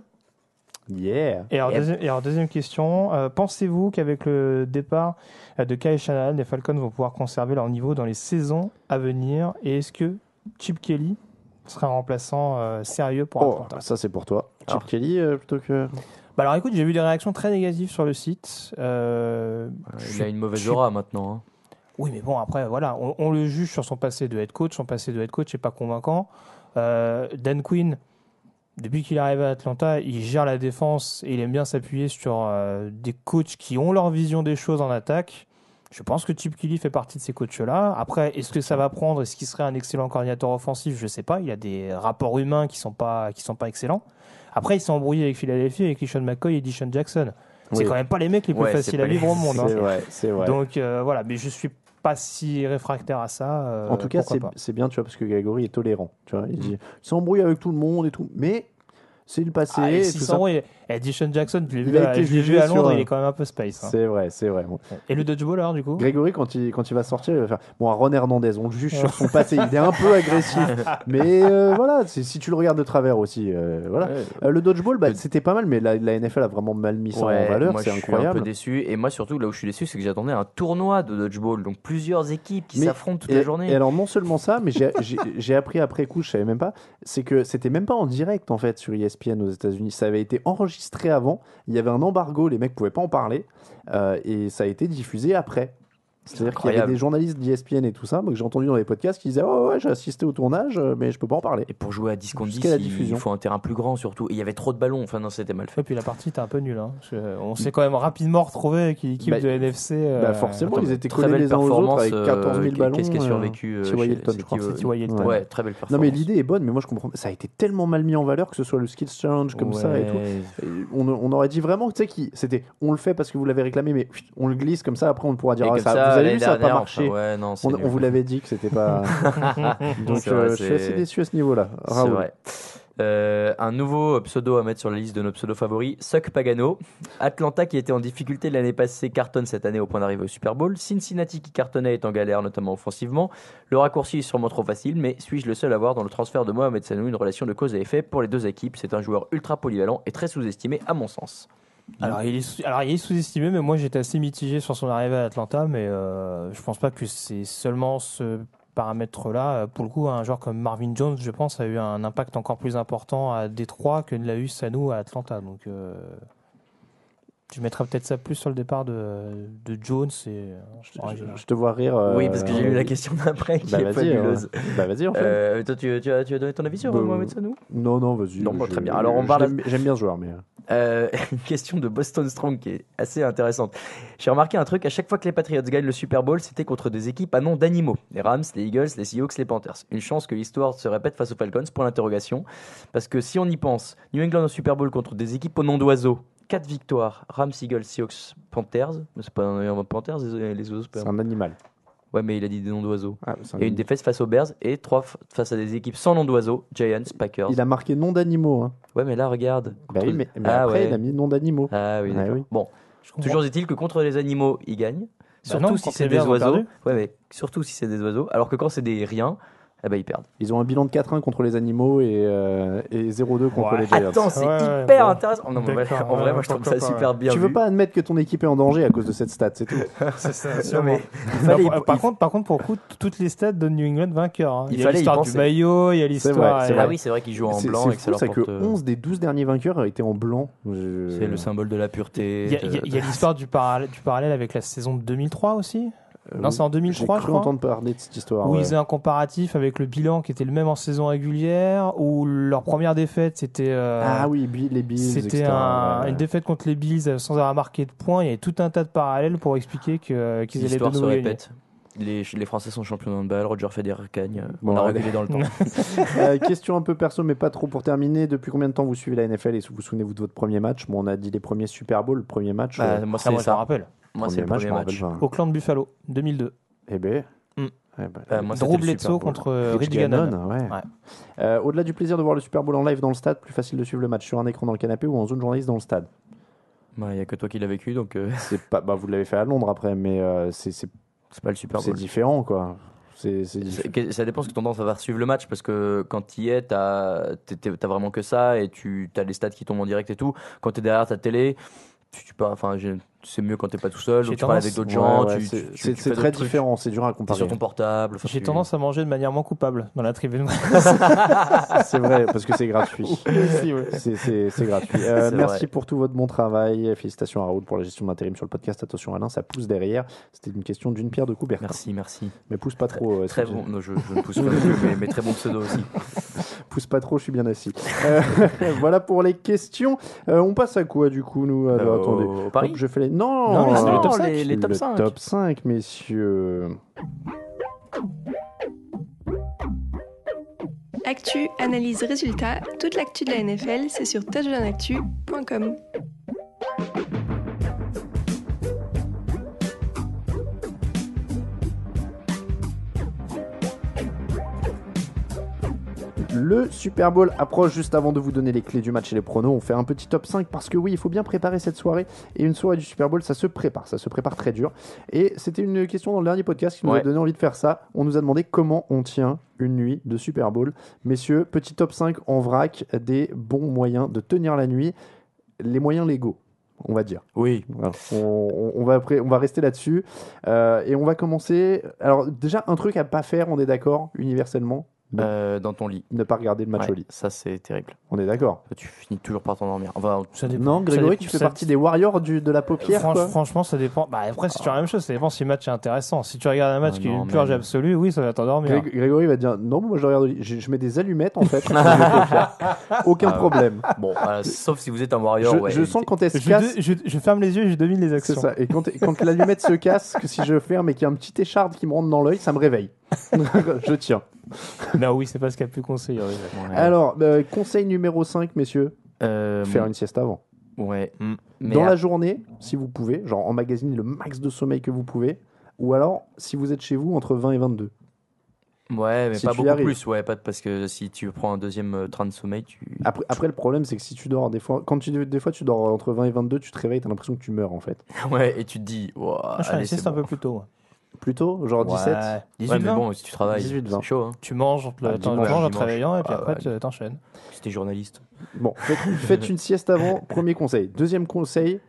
[SPEAKER 3] Yeah.
[SPEAKER 6] Et alors deuxième question, pensez-vous qu'avec le départ de Kyle Shanahan, les Falcons vont pouvoir conserver leur niveau dans les saisons à venir? Et est-ce que Chip Kelly sera un remplaçant sérieux pour Atlanta?
[SPEAKER 3] Ça c'est pour toi. Chip Kelly plutôt que...
[SPEAKER 6] alors écoute, j'ai vu des réactions très négatives sur le site.
[SPEAKER 4] Il a une mauvaise aura maintenant. Hein.
[SPEAKER 6] Oui, mais bon, après, voilà, on le juge sur son passé de head coach. Son passé de head coach n'est pas convaincant. Dan Quinn, depuis qu'il est arrivé à Atlanta, il gère la défense et il aime bien s'appuyer sur des coachs qui ont leur vision des choses en attaque. Je pense que Chip Kelly fait partie de ces coachs-là. Après, est-ce que ça va prendre? Est-ce qu'il serait un excellent coordinateur offensif? Je ne sais pas. Il y a des rapports humains qui sont pas excellents. Après, il s'est embrouillé avec Philadelphie, avec LeSean McCoy et Deshaun Jackson. C'est quand même pas les mecs les plus faciles à vivre au monde.
[SPEAKER 3] C'est vrai.
[SPEAKER 6] Donc voilà, mais je suis pas si réfractaire à ça.
[SPEAKER 3] En tout cas, c'est bien, tu vois, parce que Grégory est tolérant. Tu vois, il s'embrouille avec tout le monde et tout, mais c'est le passé.
[SPEAKER 6] Et si s'embrouille, Deshaun Jackson, je l'ai vu à Londres, il est quand même un peu space. Hein.
[SPEAKER 3] C'est vrai.
[SPEAKER 6] Et le dodgeball alors, du coup?
[SPEAKER 3] Grégory, quand il va sortir, il va faire Ron Hernandez, on le juge sur son passé, il est un peu agressif, mais voilà, si tu le regardes de travers aussi, voilà. Le dodgeball, c'était pas mal, mais la NFL a vraiment mal mis ça en valeur, c'est incroyable.
[SPEAKER 4] Je suis un peu déçu, et moi surtout, là où je suis déçu, c'est que j'attendais un tournoi de dodgeball, donc plusieurs équipes qui s'affrontent toute la journée.
[SPEAKER 3] Et alors, non seulement ça, mais j'ai appris après coup, je savais même pas, c'est que c'était même pas en direct en fait sur ESPN aux États-Unis, ça avait été enregistré avant. Il y avait un embargo, les mecs pouvaient pas en parler, et ça a été diffusé après. C'est-à-dire qu'il y avait des journalistes d'ESPN et tout ça, que j'ai entendu dans les podcasts qui disaient j'ai assisté au tournage, mais je peux pas en parler.
[SPEAKER 4] Et pour jouer à 10 contre 10, il faut un terrain plus grand surtout. Et il y avait trop de ballons, c'était mal fait.
[SPEAKER 6] Et puis la partie était un peu nulle. Hein. On s'est quand même rapidement retrouvé avec l'équipe de NFC.
[SPEAKER 3] Forcément, ils étaient collés les uns aux autres avec 14 000 ballons.
[SPEAKER 4] Qu'est-ce qui a survécu
[SPEAKER 3] T.Y. Hilton, je crois.
[SPEAKER 6] T.Y. Hilton.
[SPEAKER 4] Ouais, très belle performance.
[SPEAKER 3] Non, mais l'idée est bonne, mais moi je comprends. Ça a été tellement mal mis en valeur, que ce soit le Skills Challenge comme ça et tout. On aurait dit vraiment, tu sais, c'était on le fait parce que vous l'avez réclamé, mais on le glisse comme ça, après on pourra dire vous avez vu, ça n'a pas marché. On vous l'avait dit que c'était pas. Donc je suis assez déçu à ce niveau-là.
[SPEAKER 4] C'est vrai. Un nouveau pseudo à mettre sur la liste de nos pseudos favoris, Suck Pagano. Atlanta qui était en difficulté l'année passée cartonne cette année au point d'arriver au Super Bowl. Cincinnati qui cartonnait est en galère notamment offensivement. Le raccourci est sûrement trop facile, mais suis-je le seul à voir dans le transfert de Mohamed Sanu une relation de cause à effet pour les deux équipes? C'est un joueur ultra polyvalent et très sous-estimé à mon sens.
[SPEAKER 6] Alors il est sous-estimé, mais moi j'étais assez mitigé sur son arrivée à Atlanta, mais je pense pas que c'est seulement ce paramètre-là. Pour le coup, un joueur comme Marvin Jones, je pense, a eu un impact encore plus important à Détroit que ne l'a eu Sanu à Atlanta. Donc je mettrais peut-être ça plus sur le départ de Jones.
[SPEAKER 3] Je te vois rire.
[SPEAKER 4] Oui, parce que j'ai lu la question d'après qui est fabuleuse.
[SPEAKER 3] Vas-y, en fait.
[SPEAKER 4] Toi, tu as donné ton avis sur Mohamed Sanu?
[SPEAKER 3] Non, vas-y.
[SPEAKER 4] Non, très bien. Alors,
[SPEAKER 3] j'aime bien ce joueur, mais.
[SPEAKER 4] Une question de Boston Strong qui est assez intéressante. J'ai remarqué un truc, à chaque fois que les Patriots gagnent le Super Bowl, c'était contre des équipes à nom d'animaux. Les Rams, les Eagles, les Seahawks, les Panthers. Une chance que l'histoire se répète face aux Falcons, pour l'interrogation. Parce que si on y pense, New England au Super Bowl contre des équipes au nom d'oiseaux. 4 victoires, Rams, Eagles, Seahawks, Panthers. C'est pas un Panthers, les oiseaux.
[SPEAKER 3] C'est un animal.
[SPEAKER 4] Ouais, mais il a dit des noms d'oiseaux.
[SPEAKER 3] Et
[SPEAKER 4] une défaite face aux Bears et 3 face à des équipes sans nom d'oiseaux, Giants, Packers.
[SPEAKER 3] Il a marqué nom d'animaux. Hein.
[SPEAKER 4] Ouais, mais là, regarde.
[SPEAKER 3] Bah oui, mais après, il a mis nom d'animaux.
[SPEAKER 4] Ah oui,
[SPEAKER 3] oui.
[SPEAKER 4] Bon, toujours est-il que contre les animaux, ils gagnent. Surtout
[SPEAKER 6] non,
[SPEAKER 4] si
[SPEAKER 6] quand
[SPEAKER 4] c'est
[SPEAKER 6] les
[SPEAKER 4] des
[SPEAKER 6] Bears ont
[SPEAKER 4] oiseaux.
[SPEAKER 6] perdu.
[SPEAKER 4] Ouais, mais surtout si c'est des oiseaux. Alors que quand c'est des riens, eh ben, ils perdent.
[SPEAKER 3] Ils ont un bilan de 4-1 contre les animaux et 0-2 contre les Giants.
[SPEAKER 4] Attends, c'est hyper intéressant. Non, mais en vrai, moi je trouve ça super bien.
[SPEAKER 3] Tu veux pas admettre que ton équipe est en danger à cause de cette stat, c'est tout.
[SPEAKER 6] C'est ça,
[SPEAKER 4] Non, mais
[SPEAKER 6] par contre, pour le coup, toutes les stats de New England vainqueurs. Hein.
[SPEAKER 4] Il
[SPEAKER 6] y a l'histoire
[SPEAKER 4] y
[SPEAKER 6] du
[SPEAKER 4] penser.
[SPEAKER 6] maillot, il y a l'histoire.
[SPEAKER 3] C'est vrai.
[SPEAKER 4] Ah oui, c'est vrai qu'ils jouent en blanc.
[SPEAKER 3] C'est fou ça que 11 des 12 derniers vainqueurs étaient en blanc.
[SPEAKER 4] C'est le symbole de la pureté.
[SPEAKER 6] Il y a l'histoire du parallèle avec la saison de 2003 aussi. Non, c'est en 2003,
[SPEAKER 3] j'ai cru entendre parler de cette histoire.
[SPEAKER 6] Où ils faisaient un comparatif avec le bilan qui était le même en saison régulière, où leur première défaite c'était.
[SPEAKER 3] Ah oui, les Bills.
[SPEAKER 6] C'était
[SPEAKER 3] etc.
[SPEAKER 6] une défaite contre les Bills sans avoir marqué de points. Il y avait tout un tas de parallèles pour expliquer qu'ils allaient de
[SPEAKER 4] L'histoire se
[SPEAKER 6] nouveau gagner.
[SPEAKER 4] répète. Les Français sont champions de handball, Roger Federer gagne.
[SPEAKER 3] Bon,
[SPEAKER 4] on a reculé dans le temps.
[SPEAKER 3] Question un peu perso, mais pas trop pour terminer. Depuis combien de temps vous suivez la NFL et vous souvenez-vous de votre premier match? Bon, on a dit les premiers Super Bowl, le premier match.
[SPEAKER 4] Moi, c'est
[SPEAKER 6] moi, je
[SPEAKER 4] ça.
[SPEAKER 6] me rappelle.
[SPEAKER 4] Moi, c'est le premier match.
[SPEAKER 6] Auckland Buffalo, 2002.
[SPEAKER 3] Eh ben.
[SPEAKER 4] Moi,
[SPEAKER 6] Drew Bledsoe contre Rich Gannon.
[SPEAKER 3] Ouais. Au-delà du plaisir de voir le Super Bowl en live dans le stade, plus facile de suivre le match sur un écran dans le canapé ou en zone journaliste dans le stade.
[SPEAKER 4] Il n'y a que toi qui l'as vécu, donc.
[SPEAKER 3] C'est pas, vous l'avez fait à Londres après, mais c'est
[SPEAKER 4] pas le Super Bowl.
[SPEAKER 3] C'est différent, quoi.
[SPEAKER 4] Ça dépend ce que tu as tendance à faire suivre le match, parce que quand tu y es, t'as vraiment que ça et tu as les stats qui tombent en direct et tout. Quand tu es derrière ta télé, c'est mieux quand t'es pas tout seul, donc tu parles avec d'autres gens.
[SPEAKER 3] C'est très différent, c'est dur à comparer.
[SPEAKER 4] Sur ton portable.
[SPEAKER 6] J'ai tendance à manger de manière moins coupable dans la tribune.
[SPEAKER 3] C'est vrai, parce que c'est gratuit. C'est gratuit. Merci pour tout votre bon travail. Félicitations à Raoul pour la gestion de l'intérim sur le podcast. Attention Alain, ça pousse derrière. C'était une question d'une pierre de Coubertin.
[SPEAKER 4] Merci.
[SPEAKER 3] Mais pousse pas trop.
[SPEAKER 4] Très bon. Non, je ne pousse pas, mais très bon pseudo aussi.
[SPEAKER 3] Pousse pas trop, je suis bien assis. Voilà pour les questions. On passe à quoi du coup nous attendez.
[SPEAKER 4] Au Paris.
[SPEAKER 3] Je fais Non,
[SPEAKER 4] les top 5.
[SPEAKER 3] Les top 5. Top 5, messieurs.
[SPEAKER 9] Actu, analyse, résultat, toute l'actu de la NFL, c'est sur touchdownactu.com.
[SPEAKER 3] Le Super Bowl approche. Juste avant de vous donner les clés du match et les pronos, on fait un petit top 5 parce que oui, il faut bien préparer cette soirée. Et une soirée du Super Bowl, ça se prépare très dur. Et c'était une question dans le dernier podcast qui nous a donné envie de faire ça. On nous a demandé comment on tient une nuit de Super Bowl. Messieurs, petit top 5 en vrac des bons moyens de tenir la nuit. Les moyens légaux, on va dire.
[SPEAKER 4] Oui.
[SPEAKER 3] Voilà. On va rester là-dessus. Et on va commencer. Alors déjà, un truc à pas faire, on est d'accord, universellement.
[SPEAKER 4] Dans ton lit.
[SPEAKER 3] Ne pas regarder le match au lit.
[SPEAKER 4] Ça, c'est terrible.
[SPEAKER 3] On est d'accord.
[SPEAKER 4] Tu finis toujours par t'endormir. Enfin,
[SPEAKER 3] non, Grégory, tu fais partie des Warriors de la paupière.
[SPEAKER 6] Franchement, ça dépend. Après, c'est toujours la même chose. Ça dépend si le match est intéressant. Si tu regardes un match qui est une purge absolue, oui, ça va t'endormir.
[SPEAKER 3] Grégory va dire non, moi je regarde au lit. Je mets des allumettes en fait. Aucun problème.
[SPEAKER 4] Bon, sauf si vous êtes un Warrior.
[SPEAKER 3] Je sens quand elle se casse.
[SPEAKER 6] Je ferme les yeux et je domine les actions.
[SPEAKER 3] C'est ça. Et quand l'allumette se casse, que si je ferme et qu'il y a un petit écharde qui me rentre dans l'œil, ça me réveille. Je tiens.
[SPEAKER 6] Non, oui, c'est pas ce qu'il y a plus conseillé.
[SPEAKER 3] Ouais. Alors, conseil numéro 5, messieurs, faire une sieste avant.
[SPEAKER 4] Ouais.
[SPEAKER 3] Dans la journée, si vous pouvez, genre emmagasiner le max de sommeil que vous pouvez, ou alors, si vous êtes chez vous, entre 20 et 22.
[SPEAKER 4] Ouais, mais
[SPEAKER 3] si
[SPEAKER 4] pas beaucoup plus, parce que si tu prends un deuxième train de sommeil,
[SPEAKER 3] Après, le problème, c'est que si tu dors, des fois tu dors entre 20 et 22, tu te réveilles, t'as l'impression que tu meurs, en fait.
[SPEAKER 4] Ouais, et tu te dis,
[SPEAKER 6] je fais une sieste un peu plus tôt.
[SPEAKER 3] Plus tôt, genre 17
[SPEAKER 4] 18, mais bon, si tu travailles,
[SPEAKER 3] 18,
[SPEAKER 4] c'est chaud. Hein.
[SPEAKER 6] Tu manges en te réveillant et puis après tu t'enchaînes.
[SPEAKER 4] Si t'es journaliste.
[SPEAKER 3] Bon, faites une sieste avant, premier conseil. Deuxième conseil,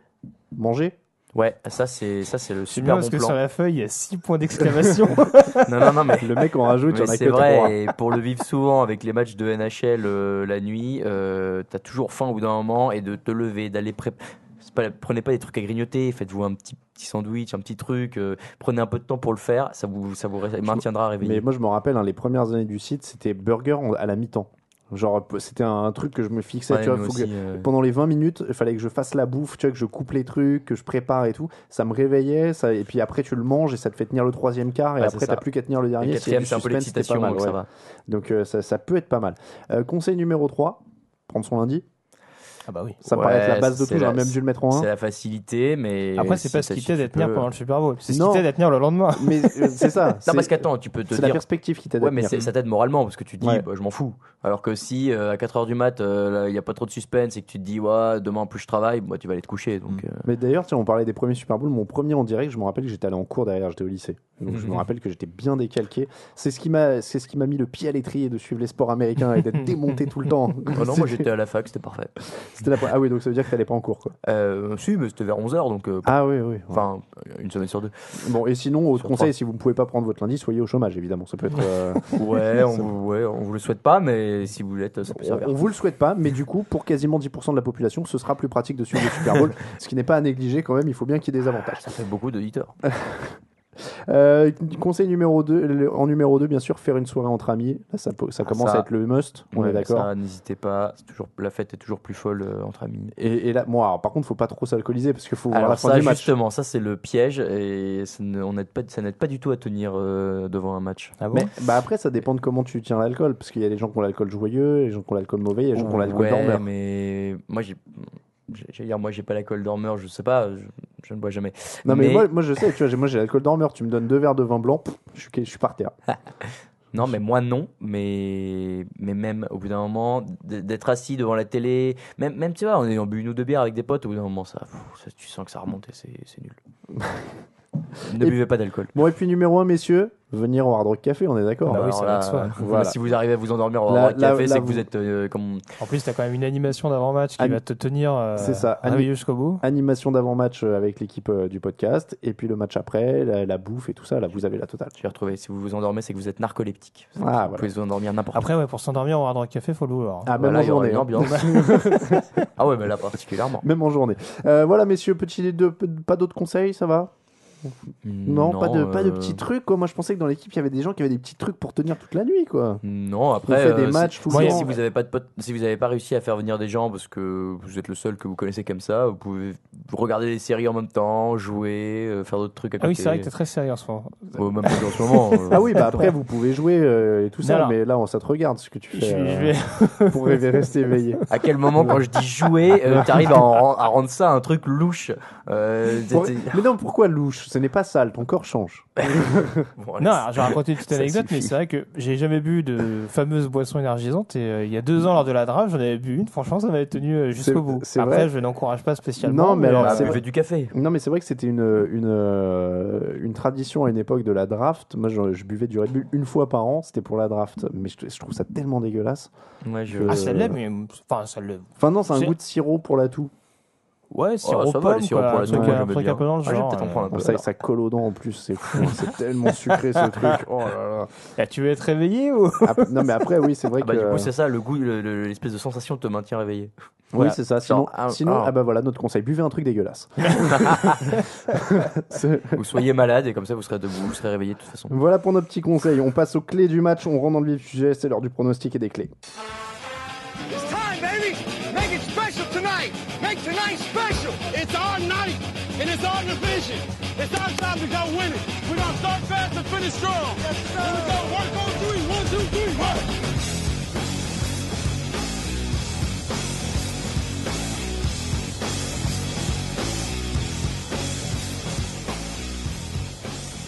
[SPEAKER 3] manger.
[SPEAKER 4] Ouais, ça c'est le super bon
[SPEAKER 6] parce
[SPEAKER 4] plan.
[SPEAKER 6] que sur la feuille, il y a 6 points d'exclamation.
[SPEAKER 3] non, mais le mec en rajoute, il y en a que 3.
[SPEAKER 4] C'est vrai, et pour le vivre souvent avec les matchs de NHL la nuit, t'as toujours faim au bout d'un moment et de te lever, d'aller prenez pas des trucs à grignoter, faites-vous un petit sandwich, un petit truc, prenez un peu de temps pour le faire, ça vous maintiendra réveillé.
[SPEAKER 3] Mais moi je me rappelle, les premières années du site, c'était burger à la mi-temps. Genre, c'était un truc que je me fixais,
[SPEAKER 4] Ouais,
[SPEAKER 3] tu vois,
[SPEAKER 4] nous aussi,
[SPEAKER 3] pendant les 20 minutes, il fallait que je fasse la bouffe, tu vois, que je coupe les trucs, que je prépare et tout. Ça me réveillait, et puis après, tu le manges et ça te fait tenir le 3e quart, et
[SPEAKER 4] Ouais,
[SPEAKER 3] après, t'as plus qu'à tenir le dernier.
[SPEAKER 4] Le 4e, c'est un peu l'excitation, donc ça va.
[SPEAKER 3] Donc, ça peut être pas mal. Conseil numéro 3, prendre son lundi.
[SPEAKER 6] Ah bah oui.
[SPEAKER 3] Ça me paraît être la base de tout, j'aurais même dû le mettre en 1.
[SPEAKER 4] C'est la facilité, mais.
[SPEAKER 6] Après, c'est pas ce qui t'aide à tenir pendant le Super Bowl. C'est ce qui t'aide à tenir le lendemain.
[SPEAKER 3] Mais c'est ça.
[SPEAKER 4] Non, parce qu'attends, tu peux te dire.
[SPEAKER 3] C'est la perspective qui t'aide à tenir.
[SPEAKER 4] Ouais, mais ça t'aide moralement, parce que tu te dis, je m'en fous. Alors que si à 4h du mat, il n'y a pas trop de suspense et que tu te dis, ouais, demain en plus je travaille, tu vas aller te coucher. Donc,
[SPEAKER 3] Mais d'ailleurs, tiens, on parlait des premiers Super Bowl. Mon premier en direct, je me rappelle que j'étais allé en cours derrière, j'étais au lycée. Donc je me rappelle que j'étais bien décalqué. C'est ce qui m'a mis le pied à l'étrier de suivre les sports américains et d'être démonté tout le temps.
[SPEAKER 4] Oh non, moi j'étais à la fac, c'était parfait.
[SPEAKER 3] Ah oui, donc ça veut dire que t'allais pas en cours, quoi.
[SPEAKER 4] Si, mais c'était vers 11h, donc.
[SPEAKER 3] Ah oui.
[SPEAKER 4] Enfin, une semaine sur 2.
[SPEAKER 3] Bon, et sinon, autre conseil, si vous ne pouvez pas prendre votre lundi, soyez au chômage, évidemment. Ça peut être.
[SPEAKER 4] on vous le souhaite pas, mais si vous l'êtes, ça peut servir.
[SPEAKER 3] On vous le souhaite pas, mais du coup, pour quasiment 10% de la population, ce sera plus pratique de suivre le Super Bowl, ce qui n'est pas à négliger quand même. Il faut bien qu'il y ait des avantages.
[SPEAKER 4] Ça fait beaucoup d'auditeurs.
[SPEAKER 3] Conseil numéro 2, en numéro 2, bien sûr, faire une soirée entre amis. Là, ça commence à être le must, on est d'accord.
[SPEAKER 4] Ça, n'hésitez pas, la fête est toujours plus folle entre amis.
[SPEAKER 3] Et là, alors, par contre, faut pas trop s'alcooliser parce qu'il faut voir
[SPEAKER 4] alors
[SPEAKER 3] la fin du match.
[SPEAKER 4] Justement, ça c'est le piège et ça n'aide pas du tout à tenir devant un match.
[SPEAKER 6] Ah bon
[SPEAKER 3] mais après, ça dépend de comment tu tiens l'alcool, parce qu'il y a des gens qui ont l'alcool joyeux, les gens qui ont l'alcool mauvais, il y a des gens qui ont l'alcool dormeur.
[SPEAKER 4] Mais moi j'ai pas l'alcool dormeur, je sais pas, je ne bois jamais.
[SPEAKER 3] Non mais moi je sais, tu vois, moi j'ai l'alcool dormeur, tu me donnes 2 verres de vin blanc, je suis par terre.
[SPEAKER 4] Non mais moi non, mais même au bout d'un moment d'être assis devant la télé, même tu vois, on a bu 1 ou 2 bières avec des potes, au bout d'un moment ça tu sens que ça remonte et c'est nul. Ne buvez pas d'alcool.
[SPEAKER 3] Bon, et puis numéro 1, messieurs, venir au Hard Rock Café, on est d'accord.
[SPEAKER 6] Bah oui, ça va de soi.
[SPEAKER 3] Voilà.
[SPEAKER 4] Si vous arrivez à vous endormir au Hard Rock Café, c'est que vous êtes comme.
[SPEAKER 6] En plus, t'as quand même une animation d'avant-match qui va te tenir réveillé jusqu'au bout.
[SPEAKER 3] Animation d'avant-match avec l'équipe du podcast, et puis le match après, la bouffe et tout ça, là vous avez la totale.
[SPEAKER 4] Je vais retrouver. Si vous vous endormez, c'est que vous êtes narcoleptique.
[SPEAKER 3] Vous
[SPEAKER 4] pouvez vous endormir n'importe où.
[SPEAKER 6] Après, ouais, pour s'endormir au Hard Rock Café, faut le vouloir.
[SPEAKER 3] Ah, même en journée.
[SPEAKER 4] Une ambiance. Ah ouais, mais là particulièrement.
[SPEAKER 3] Même en journée. Voilà, messieurs, pas d'autres conseils, ça va? Non, pas de petits trucs, quoi. Moi je pensais que dans l'équipe il y avait des gens qui avaient des petits trucs pour tenir toute la nuit, quoi.
[SPEAKER 4] Non, après
[SPEAKER 3] on fait des matchs tout le temps.
[SPEAKER 4] Si vous avez pas de potes, si vous avez pas réussi à faire venir des gens parce que vous êtes le seul que vous connaissez comme ça, vous pouvez regarder des séries en même temps, jouer, faire d'autres trucs à côté.
[SPEAKER 6] Ah oui, c'est vrai que t'es très sérieux en ce moment.
[SPEAKER 4] Même pas en ce moment.
[SPEAKER 3] Ah oui, bah après vous pouvez jouer et tout ça, mais là ça te regarde ce que tu fais. Pour rester éveillé.
[SPEAKER 4] À quel moment quand je dis jouer, t'arrives à rendre ça un truc louche?
[SPEAKER 3] Mais non, pourquoi louche? Ce n'est pas sale, ton corps change.
[SPEAKER 6] Non, alors, j'ai raconté une petite anecdote, mais c'est vrai que j'ai jamais bu de fameuses boissons énergisantes et il y a 2 ans lors de la draft, j'en avais bu une. Franchement, ça m'avait tenu jusqu'au bout. Après,
[SPEAKER 3] vrai.
[SPEAKER 6] je n'encourage pas spécialement.
[SPEAKER 3] Non, mais alors
[SPEAKER 4] c'est du café.
[SPEAKER 3] Non, mais c'est vrai que c'était une tradition à une époque de la draft. Moi, je buvais du Red Bull 1 fois par an. C'était pour la draft, mais je trouve ça tellement dégueulasse.
[SPEAKER 4] Ouais,
[SPEAKER 6] ça l'est, mais ça l'est.
[SPEAKER 3] Enfin non, c'est un goût de sirop pour la toux.
[SPEAKER 6] Ouais, sirop pomme, quoi, un truc un peu dans le genre.
[SPEAKER 4] Peut-être en prendre un peu.
[SPEAKER 3] Ça colle aux dents en plus, c'est fou, c'est tellement sucré ce truc. Oh là là.
[SPEAKER 6] Tu veux être réveillé ou
[SPEAKER 3] Non, mais après, oui, c'est vrai que.
[SPEAKER 4] Du coup, c'est ça, le goût, l'espèce de sensation te maintient réveillé.
[SPEAKER 3] Oui, voilà. C'est ça. Sinon, voilà, notre conseil, buvez un truc dégueulasse.
[SPEAKER 4] Vous soyez malade et comme ça, vous serez debout, vous serez réveillé de toute façon.
[SPEAKER 3] Voilà pour nos petits conseils. On passe aux clés du match, on rentre dans le vif du sujet, c'est l'heure du pronostic et des clés.
[SPEAKER 10] It's time, baby! Make it special tonight! Make tonight special! It's our night, and it's our division. It's our time to go win it. We're gonna start fast and finish strong. Yes, sir. Here we go. Work on 3. 1, 2, 3. Work.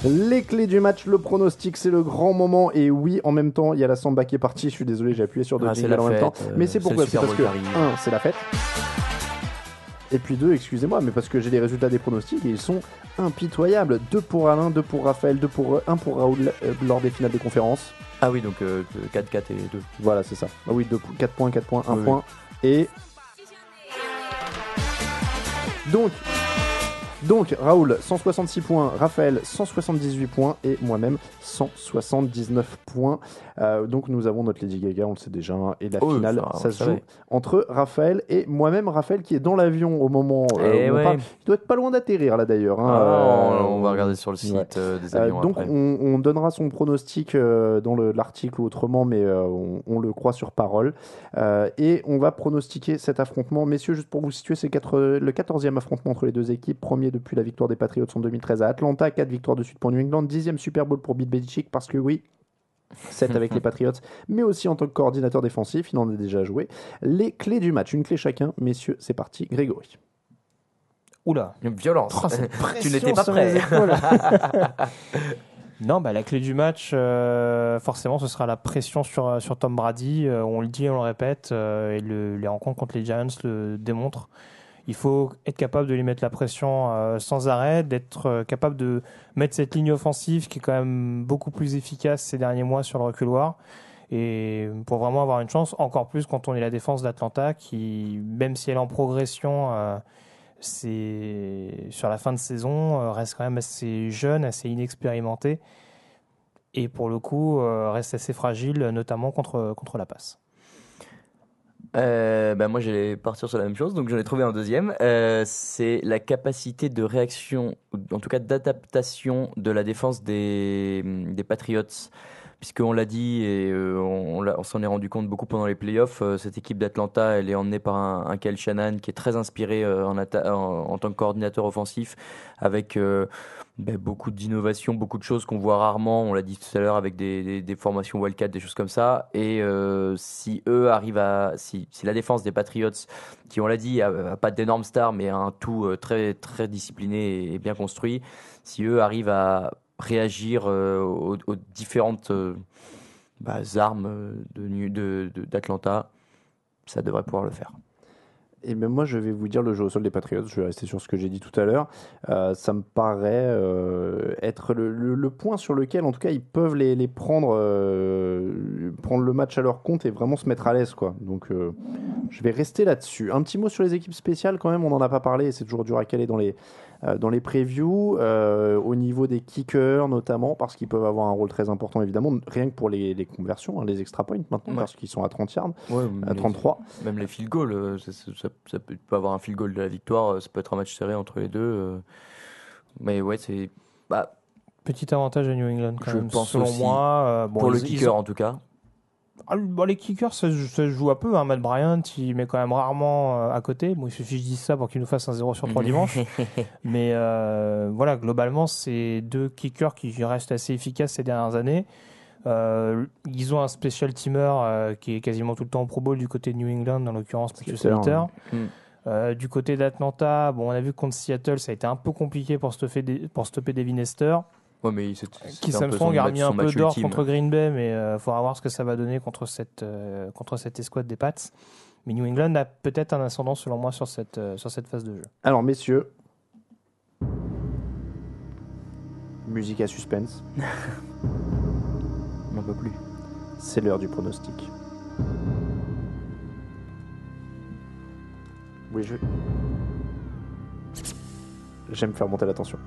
[SPEAKER 3] Les clés du match, le pronostic, c'est le grand moment. Et oui, en même temps, il y a la samba qui est partie. Je suis désolé, j'ai appuyé sur deux jingles en même temps. Mais c'est pourquoi? C'est parce que, 1, c'est la fête. Et puis 2, excusez-moi, mais parce que j'ai les résultats des pronostics et ils sont impitoyables. 2 pour Alain, 2 pour Raphaël, 1 pour Raoul lors des finales de conférence.
[SPEAKER 4] Ah oui, donc 4, 4 et 2.
[SPEAKER 3] Voilà, c'est ça. Ah oui, 4 points, 1 point. Et... Donc, Raoul, 166 points, Raphaël, 178 points et moi-même, 179 points. Donc, nous avons notre Lady Gaga, on le sait déjà, et la finale, ça se joue entre Raphaël et moi-même. Raphaël qui est dans l'avion au moment où on parle. Il doit être pas loin d'atterrir là d'ailleurs.
[SPEAKER 4] On va regarder sur le site des avions.
[SPEAKER 3] Donc, on donnera son pronostic dans l'article ou autrement, mais on le croit sur parole. Et on va pronostiquer cet affrontement. Messieurs, juste pour vous situer, c'est le 14e affrontement entre les deux équipes. Premier depuis la victoire des Patriots en 2013 à Atlanta, 4 victoires de suite pour New England, 10e Super Bowl pour Bill Belichick, parce que oui, 7 avec les Patriots, mais aussi en tant que coordinateur défensif, il en a déjà joué. Les clés du match, une clé chacun. Messieurs, c'est parti. Grégory.
[SPEAKER 6] Oula.
[SPEAKER 4] Une violence. Tu n'étais pas prêt.
[SPEAKER 6] Non, la clé du match, forcément, ce sera la pression sur Tom Brady. On le dit, on le répète, et les rencontres contre les Giants le démontrent. Il faut être capable de lui mettre la pression sans arrêt, d'être capable de mettre cette ligne offensive qui est quand même beaucoup plus efficace ces derniers mois sur le reculoir. Et pour vraiment avoir une chance, encore plus quand on est la défense d'Atlanta, qui, même si elle est en progression, sur la fin de saison, reste quand même assez jeune, assez inexpérimentée. Et pour le coup, reste assez fragile, notamment contre la passe.
[SPEAKER 4] Moi j'allais partir sur la même chose, donc j'en ai trouvé un deuxième. C'est la capacité de réaction, en tout cas d'adaptation de la défense des Patriots, puisqu'on l'a dit et on s'en est rendu compte beaucoup pendant les playoffs. Cette équipe d'Atlanta, elle est emmenée par un Kyle Shanahan qui est très inspiré en tant que coordinateur offensif, avec beaucoup d'innovation, beaucoup de choses qu'on voit rarement. On l'a dit tout à l'heure, avec des formations Wildcat, des choses comme ça. Et si la défense des Patriots, qui on l'a dit, a pas d'énormes stars, mais un tout très très discipliné et bien construit, si eux arrivent à réagir aux différentes armes d'Atlanta, ça devrait pouvoir le faire.
[SPEAKER 3] Et même moi, je vais vous dire le jeu au sol des Patriots. Je vais rester sur ce que j'ai dit tout à l'heure. Ça me paraît être le point sur lequel, en tout cas, ils peuvent les prendre le match à leur compte et vraiment se mettre à l'aise, quoi. Donc, je vais rester là-dessus. Un petit mot sur les équipes spéciales, quand même. On n'en a pas parlé. C'est toujours dur à caler dans les previews. Au niveau des kickers, notamment, parce qu'ils peuvent avoir un rôle très important, évidemment, rien que pour les conversions, les extra points maintenant, parce qu'ils sont à 30 yards, à 33.
[SPEAKER 4] Même les field goals, ça peut avoir un field goal de la victoire, ça peut être un match serré entre les deux. Mais ouais, c'est...
[SPEAKER 6] Petit avantage à New England, quand même,
[SPEAKER 4] pense
[SPEAKER 6] selon
[SPEAKER 4] aussi,
[SPEAKER 6] moi.
[SPEAKER 4] pour le kicker, en tout cas.
[SPEAKER 6] Les kickers, ça se joue un peu. Matt Bryant, il met quand même rarement à côté. Bon, il suffit que je dise ça pour qu'il nous fasse un 0 sur 3 dimanche. Mais globalement, c'est deux kickers qui restent assez efficaces ces dernières années. Ils ont un special teamer qui est quasiment tout le temps au Pro Bowl du côté de New England, en l'occurrence Matthew Slater. Du côté d'Atlanta, on a vu que contre Seattle, ça a été un peu compliqué pour stopper Devin Hester.
[SPEAKER 4] Ouais, mais
[SPEAKER 6] Keith Armstrong a remis un peu d'or contre Green Bay, mais il faudra voir ce que ça va donner contre cette escouade des Pats. Mais New England a peut-être un ascendant, selon moi, sur cette phase de jeu.
[SPEAKER 3] Alors, messieurs, musique à suspense.
[SPEAKER 4] On n'en peut plus.
[SPEAKER 3] C'est l'heure du pronostic. Oui, j'aime faire monter la tension.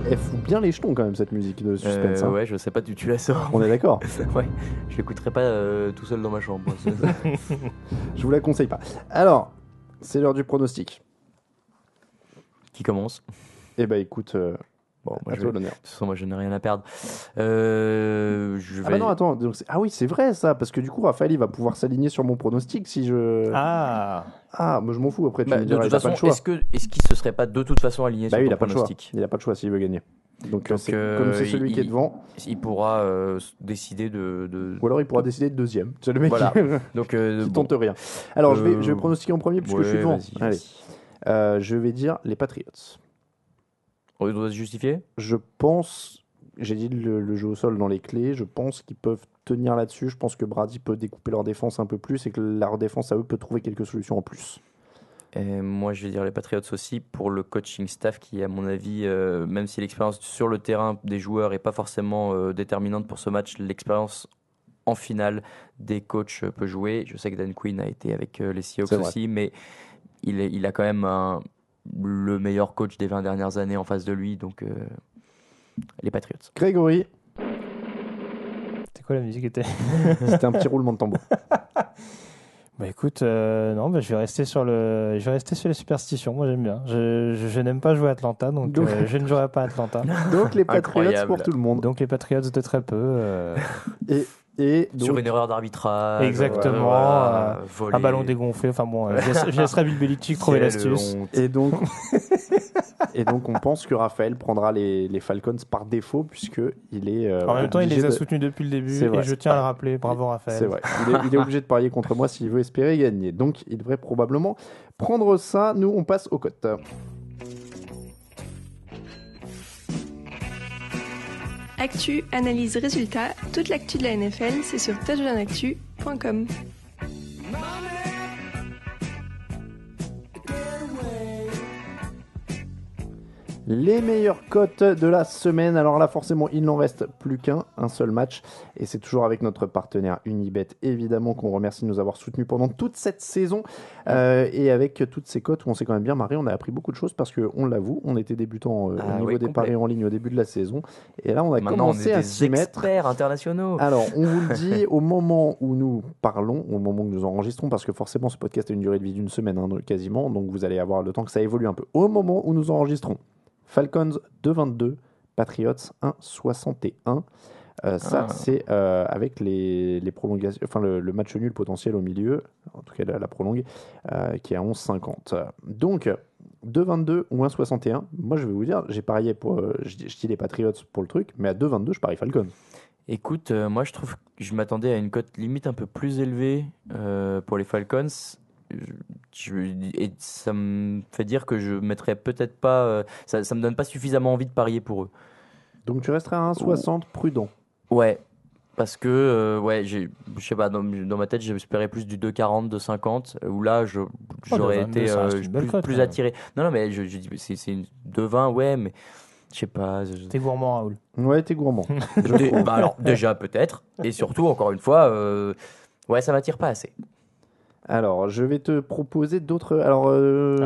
[SPEAKER 3] Elle fout bien les jetons quand même, cette musique de suspense.
[SPEAKER 4] Ouais, je sais pas d'où tu la sors.
[SPEAKER 3] On est d'accord.
[SPEAKER 4] Ouais, je l'écouterai pas tout seul dans ma chambre.
[SPEAKER 3] Je vous la conseille pas. Alors, c'est l'heure du pronostic.
[SPEAKER 4] Qui commence ?
[SPEAKER 3] Eh ben écoute,
[SPEAKER 4] moi,
[SPEAKER 3] à toi l'honneur.
[SPEAKER 4] De toute façon, moi je n'ai rien à perdre.
[SPEAKER 3] Ah bah non, attends. Donc, oui, c'est vrai ça, parce que du coup, Raphaël, il va pouvoir s'aligner sur mon pronostic si je... Ah, moi je m'en fous, après tu me diras, il n'a pas le choix.
[SPEAKER 4] Est-ce qu'il se serait pas de toute façon aligné sur ton pronostic ?
[SPEAKER 3] Il n'a pas le choix s'il veut gagner. Donc comme c'est celui qui est devant...
[SPEAKER 4] Il pourra décider de...
[SPEAKER 3] Ou alors il pourra décider de deuxième. C'est le mec qui tente rien. Alors je vais pronostiquer en premier puisque je suis devant. Allez. Je vais dire les Patriots.
[SPEAKER 4] On doit se justifier ?
[SPEAKER 3] Je pense, j'ai dit le jeu au sol dans les clés, je pense qu'ils peuvent tenir là-dessus. Je pense que Brady peut découper leur défense un peu plus et que leur défense à eux peut trouver quelques solutions en plus.
[SPEAKER 4] Et moi, je vais dire les Patriots aussi pour le coaching staff qui, à mon avis, même si l'expérience sur le terrain des joueurs n'est pas forcément déterminante pour ce match, l'expérience en finale des coachs peut jouer. Je sais que Dan Quinn a été avec les Seahawks aussi, mais il a quand même le meilleur coach des 20 dernières années en face de lui, donc les Patriots.
[SPEAKER 3] Grégory.
[SPEAKER 6] C'était quoi la musique était
[SPEAKER 3] C'était un petit roulement de tambour.
[SPEAKER 6] Bah écoute, non, je vais rester sur les superstitions. Moi j'aime bien. Je n'aime pas jouer à Atlanta, donc je ne jouerai pas à Atlanta.
[SPEAKER 3] Donc les Patriots pour tout le monde.
[SPEAKER 6] Donc les Patriots de très peu.
[SPEAKER 3] Et donc...
[SPEAKER 4] Sur une erreur d'arbitrage.
[SPEAKER 6] Exactement. Un ballon dégonflé. Enfin bon, je laisserai Bill Belichick trouver l'astuce.
[SPEAKER 3] Et donc on pense que Raphaël prendra les Falcons par défaut puisque il est.
[SPEAKER 6] En même temps, il les a soutenus depuis le début et je tiens à le rappeler. Bravo Raphaël.
[SPEAKER 3] C'est vrai. Il est obligé de parier contre moi s'il veut espérer gagner. Donc il devrait probablement prendre ça. Nous, on passe aux cotes.
[SPEAKER 9] Actu, analyse, résultat, toute l'actu de la NFL, c'est sur touchdownactu.com.
[SPEAKER 3] Les meilleures cotes de la semaine. Alors là, forcément, il n'en reste plus un seul match. Et c'est toujours avec notre partenaire Unibet, évidemment, qu'on remercie de nous avoir soutenus pendant toute cette saison. Et avec toutes ces cotes où on s'est quand même bien marré, on a appris beaucoup de choses parce qu'on l'avoue, on était débutant au niveau des paris en ligne au début de la saison. Et là, on a commencé à s'y mettre.
[SPEAKER 4] Experts internationaux.
[SPEAKER 3] Alors, on vous le dit, au moment où nous parlons, au moment où nous enregistrons, parce que forcément, ce podcast a une durée de vie d'une semaine, quasiment. Donc, vous allez avoir le temps que ça évolue un peu. Au moment où nous enregistrons, Falcons 2,22, Patriots 1,61. Ça, c'est avec les prolongations, enfin le match nul potentiel au milieu, en tout cas la prolongue, qui est à 11,50. Donc, 2,22 ou 1,61. Moi, je vais vous dire, j'ai parié pour. Je dis les Patriots pour le truc, mais à 2,22, je parie Falcons.
[SPEAKER 4] Écoute, moi, je trouve que je m'attendais à une cote limite un peu plus élevée pour les Falcons. Et ça me fait dire que je mettrais peut-être pas. Ça me donne pas suffisamment envie de parier pour eux.
[SPEAKER 3] Donc tu resterais à 1,60 prudent.
[SPEAKER 4] Ouais, parce que je sais pas, dans ma tête j'espérais plus du 2,40, 2,50 où là j'aurais été plus attiré. Non mais je dis c'est une 2,20 ouais, mais je sais pas.
[SPEAKER 6] T'es gourmand, Raoul.
[SPEAKER 3] Ouais, t'es gourmand.
[SPEAKER 4] Alors déjà peut-être, et surtout encore une fois, ça m'attire pas assez.
[SPEAKER 3] Alors, je vais te proposer d'autres. Alors,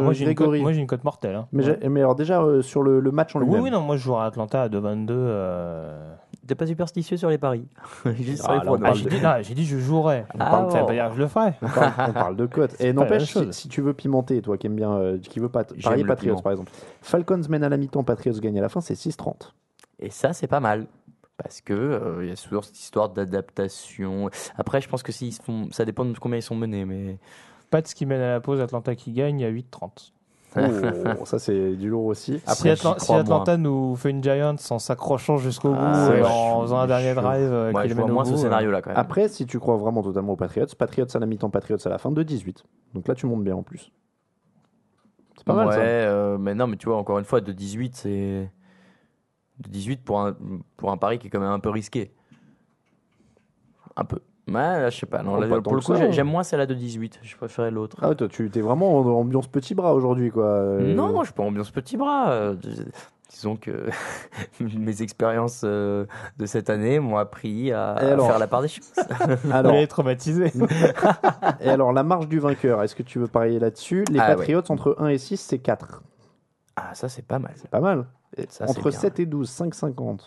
[SPEAKER 6] moi, j'ai une cote mortelle. Hein.
[SPEAKER 3] Mais alors, déjà, sur le match en lui-même.
[SPEAKER 6] Oui, non, moi, je jouerai à Atlanta à 2,22.
[SPEAKER 4] T'es pas superstitieux sur les paris.
[SPEAKER 3] J'ai
[SPEAKER 6] dit je jouerai. Ça veut pas dire que je le ferai.
[SPEAKER 3] On parle de cote. Et n'empêche, si tu veux pimenter, toi qui aimes bien, qui veux parier Patriots, par exemple. Falcons mène à la mi-temps, Patriots gagne à la fin, c'est 6,30.
[SPEAKER 4] Et ça, c'est pas mal. Parce que y a toujours cette histoire d'adaptation. Après, je pense que ça dépend de combien ils sont menés. Mais...
[SPEAKER 6] Pats qui mène à la pause, Atlanta qui gagne à 8,30.
[SPEAKER 3] Oh, ça c'est du lourd aussi.
[SPEAKER 6] Après, si Atlanta nous fait une Giants en s'accrochant jusqu'au bout en faisant un dernier drive qui
[SPEAKER 4] je vois moins ce scénario-là quand même.
[SPEAKER 3] Après, si tu crois vraiment totalement aux Patriots à la mi-temps, Patriots à la fin, de 18. Donc là, tu montes bien en plus. C'est pas mal ça.
[SPEAKER 4] Mais non, mais tu vois, encore une fois, de 18, c'est... De 18 pour un pari qui est quand même un peu risqué. Un peu. Ouais, là, je sais pas. Non, là, pour le coup, j'aime moins celle-là de 18. Je préférais l'autre.
[SPEAKER 3] Ah, toi, tu t'es vraiment en ambiance petit bras aujourd'hui, quoi.
[SPEAKER 4] Non, je suis pas en ambiance petit bras. Disons que mes expériences de cette année m'ont appris à faire la part des choses.
[SPEAKER 6] Alors, elle est traumatisée.
[SPEAKER 3] Et alors, la marge du vainqueur, est-ce que tu veux parier là-dessus? Les Patriots, entre 1 et 6, c'est 4.
[SPEAKER 4] Ah, ça, c'est pas mal.
[SPEAKER 3] C'est pas mal.
[SPEAKER 4] Ça,
[SPEAKER 3] entre 7 et 12, 5,50.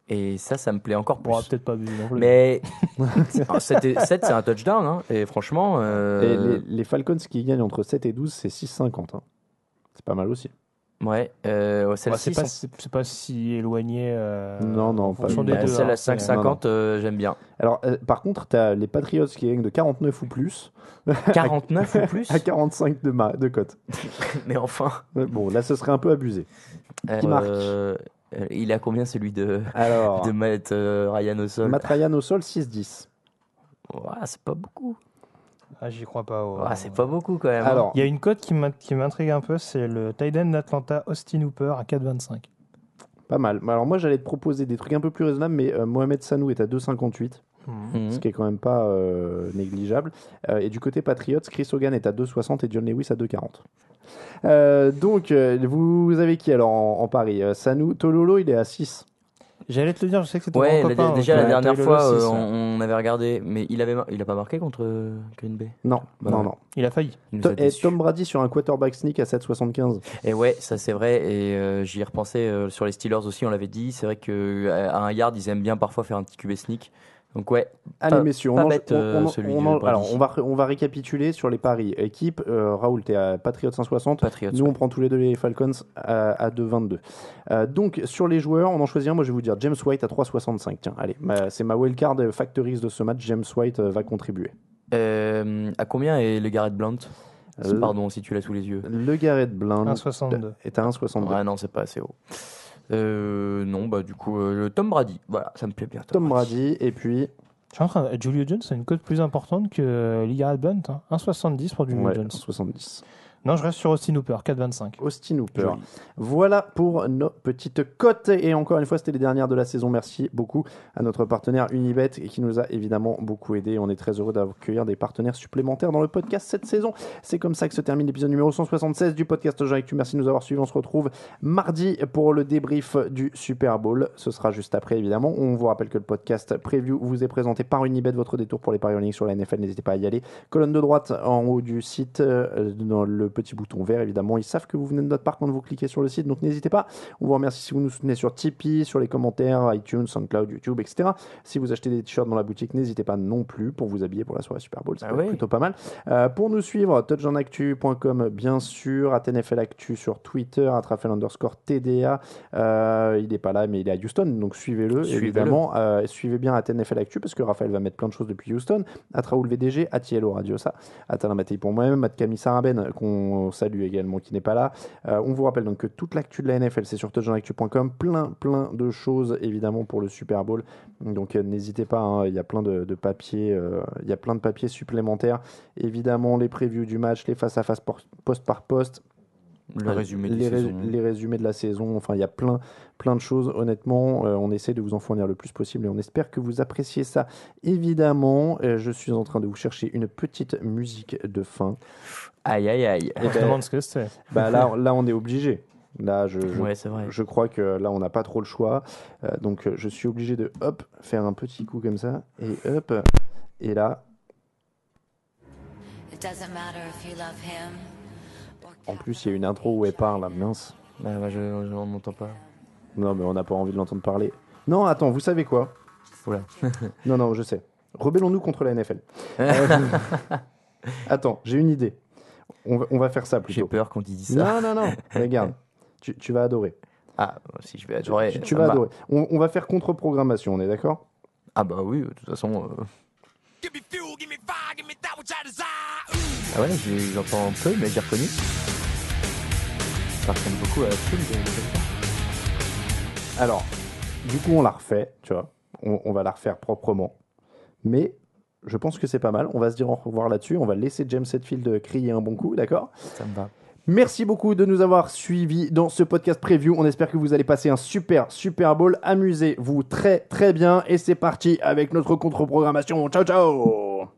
[SPEAKER 4] Et ça me plaît encore plus.
[SPEAKER 6] On va peut-être pas abuser non plus.
[SPEAKER 4] Mais 7, c'est un touchdown. Hein. Et franchement...
[SPEAKER 3] Et les Falcons qui gagnent entre 7 et 12, c'est 6,50. Hein. C'est pas mal aussi.
[SPEAKER 4] Ouais.
[SPEAKER 6] C'est pas si éloigné.
[SPEAKER 3] Non, pas
[SPEAKER 6] des
[SPEAKER 4] celle à 5,50, j'aime bien.
[SPEAKER 3] Alors, par contre, tu as les Patriots qui gagnent de 49 ou plus.
[SPEAKER 4] 49 ou plus
[SPEAKER 3] à 45 de cote.
[SPEAKER 4] Mais enfin.
[SPEAKER 3] Bon, là, ce serait un peu abusé. Qui marque
[SPEAKER 4] il a combien celui de Matt Ryan au sol?
[SPEAKER 3] Matt Ryan au sol, 6-10.
[SPEAKER 4] C'est pas beaucoup.
[SPEAKER 6] J'y crois pas.
[SPEAKER 4] C'est pas beaucoup quand même.
[SPEAKER 6] Alors, il y a une cote qui m'intrigue un peu, c'est le tight end d'Atlanta, Austin Hooper, à 4,25.
[SPEAKER 3] Pas mal. Alors moi, j'allais te proposer des trucs un peu plus raisonnables, mais Mohamed Sanou est à 2,58. Ce qui est quand même pas négligeable. Et du côté Patriots, Chris Hogan est à 2,60 et John Lewis à 2,40. Donc, vous avez qui alors en pari? Sanou, Tololo, il est à 6.
[SPEAKER 6] J'allais te le dire, je sais que c'était
[SPEAKER 4] Ouais,
[SPEAKER 6] mon copain.
[SPEAKER 4] déjà la dernière
[SPEAKER 6] Taylor
[SPEAKER 4] fois,
[SPEAKER 6] aussi,
[SPEAKER 4] on avait regardé, mais il a pas marqué contre Green Bay.
[SPEAKER 3] Non,
[SPEAKER 4] Bah,
[SPEAKER 3] non,
[SPEAKER 4] ouais.
[SPEAKER 3] non.
[SPEAKER 6] Il a failli.
[SPEAKER 4] Il nous a
[SPEAKER 3] Et
[SPEAKER 4] déçus.
[SPEAKER 3] Tom Brady sur un quarterback sneak à 7,75.
[SPEAKER 4] Et ouais, ça c'est vrai. Et j'y ai repensé sur les Steelers aussi, on l'avait dit. C'est vrai qu'à un yard, ils aiment bien parfois faire un petit QB sneak. Donc ouais.
[SPEAKER 3] Allez messieurs,
[SPEAKER 4] pas bête, celui de Brady.
[SPEAKER 3] alors on va récapituler sur les paris. Équipe, Raoul, t'es à Patriots 1,60.
[SPEAKER 4] Patriots,
[SPEAKER 3] Nous on prend tous les deux les Falcons à 2,22. Donc sur les joueurs, on en choisit un. Moi je vais vous dire James White à 3,65. Tiens, allez, c'est ma wildcard factories de ce match. James White va contribuer.
[SPEAKER 4] À combien est le Garrett Blount Pardon, si tu l'as sous les yeux.
[SPEAKER 3] Le Garrett Blount
[SPEAKER 6] 1,62.
[SPEAKER 3] est à 1,62.
[SPEAKER 4] Ouais, non, c'est pas assez haut. Non, bah du coup, Tom Brady. Voilà, ça me plaît bien.
[SPEAKER 3] Tom Brady et puis
[SPEAKER 6] Je suis en train de... Julio Jones a une cote plus importante que Garrett Blount. 1,70 pour Julio Jones.
[SPEAKER 3] 1,70.
[SPEAKER 6] Non, je reste sur Austin Hooper, 4,25.
[SPEAKER 3] Austin Hooper.
[SPEAKER 6] Joli.
[SPEAKER 3] Voilà pour nos petites cotes. Et encore une fois, c'était les dernières de la saison. Merci beaucoup à notre partenaire Unibet qui nous a évidemment beaucoup aidé. On est très heureux d'accueillir des partenaires supplémentaires dans le podcast cette saison. C'est comme ça que se termine l'épisode numéro 176 du podcast Jean Actu. Merci de nous avoir suivis. On se retrouve mardi pour le débrief du Super Bowl. Ce sera juste après, évidemment. On vous rappelle que le podcast Preview vous est présenté par Unibet, votre détour pour les paris en ligne sur la NFL. N'hésitez pas à y aller. Colonne de droite en haut du site, dans le petit bouton vert, évidemment. Ils savent que vous venez de notre part quand vous cliquez sur le site, donc n'hésitez pas. On vous remercie si vous nous soutenez sur Tipeee, sur les commentaires, iTunes, SoundCloud, YouTube, etc. Si vous achetez des t-shirts dans la boutique, n'hésitez pas non plus pour vous habiller pour la soirée Super Bowl. C'est plutôt pas mal. Pour nous suivre, touchdownactu.com, bien sûr, @NFL Actu sur Twitter, @Raphaël_TDA. Il n'est pas là, mais il est à Houston, donc suivez-le, évidemment. Suivez bien @NFL Actu parce que Raphaël va mettre plein de choses depuis Houston. @Raoul VDG, @Yellow Radiosa, @Alain Mattei pour moi-même, @Camille Saraben, qu'on salue également, qui n'est pas là. On vous rappelle donc que toute l'actu de la NFL, c'est sur touchdownactu.com. Plein de choses, évidemment, pour le Super Bowl. Donc n'hésitez pas, hein, il y a plein de papiers, il y a plein de papiers supplémentaires. Évidemment, les previews du match, les face-à-face poste par poste.
[SPEAKER 4] Le résumé de
[SPEAKER 3] les résumés de la saison, enfin il y a plein de choses. Honnêtement, on essaie de vous en fournir le plus possible et on espère que vous appréciez ça. Évidemment, je suis en train de vous chercher une petite musique de fin.
[SPEAKER 4] Aïe.
[SPEAKER 6] Et je me demande ce que c'est.
[SPEAKER 3] Bah là on est obligé. Là,
[SPEAKER 4] ouais, c'est vrai.
[SPEAKER 3] Je crois que là, on n'a pas trop le choix. Donc, je suis obligé de faire un petit coup comme ça. Et là. En plus, il y a une intro où elle parle. Mince.
[SPEAKER 4] Bah, je n'entends pas.
[SPEAKER 3] Non, mais on n'a pas envie de l'entendre parler. Non, attends, vous savez quoi?
[SPEAKER 4] Oula.
[SPEAKER 3] Non, je sais. Rebellons-nous contre la NFL. Attends, j'ai une idée. On va faire ça plutôt.
[SPEAKER 4] J'ai peur quand il dit ça.
[SPEAKER 3] Non. Regarde. Tu vas adorer.
[SPEAKER 4] Ah, si je vais adorer.
[SPEAKER 3] Tu vas adorer. On va faire contre-programmation, on est d'accord?
[SPEAKER 4] Ah bah oui, de toute façon... Ah ouais, j'entends un peu, mais j'ai reconnu. Ça ressemble beaucoup à la film de...
[SPEAKER 3] Alors, du coup, on la refait, tu vois. On va la refaire proprement. Mais je pense que c'est pas mal. On va se dire au revoir là-dessus. On va laisser James Hetfield crier un bon coup, d'accord?
[SPEAKER 4] Ça me va.
[SPEAKER 3] Merci beaucoup de nous avoir suivis dans ce podcast preview. On espère que vous allez passer un Super Bowl. Amusez-vous très très bien. Et c'est parti avec notre contre-programmation. Ciao, ciao!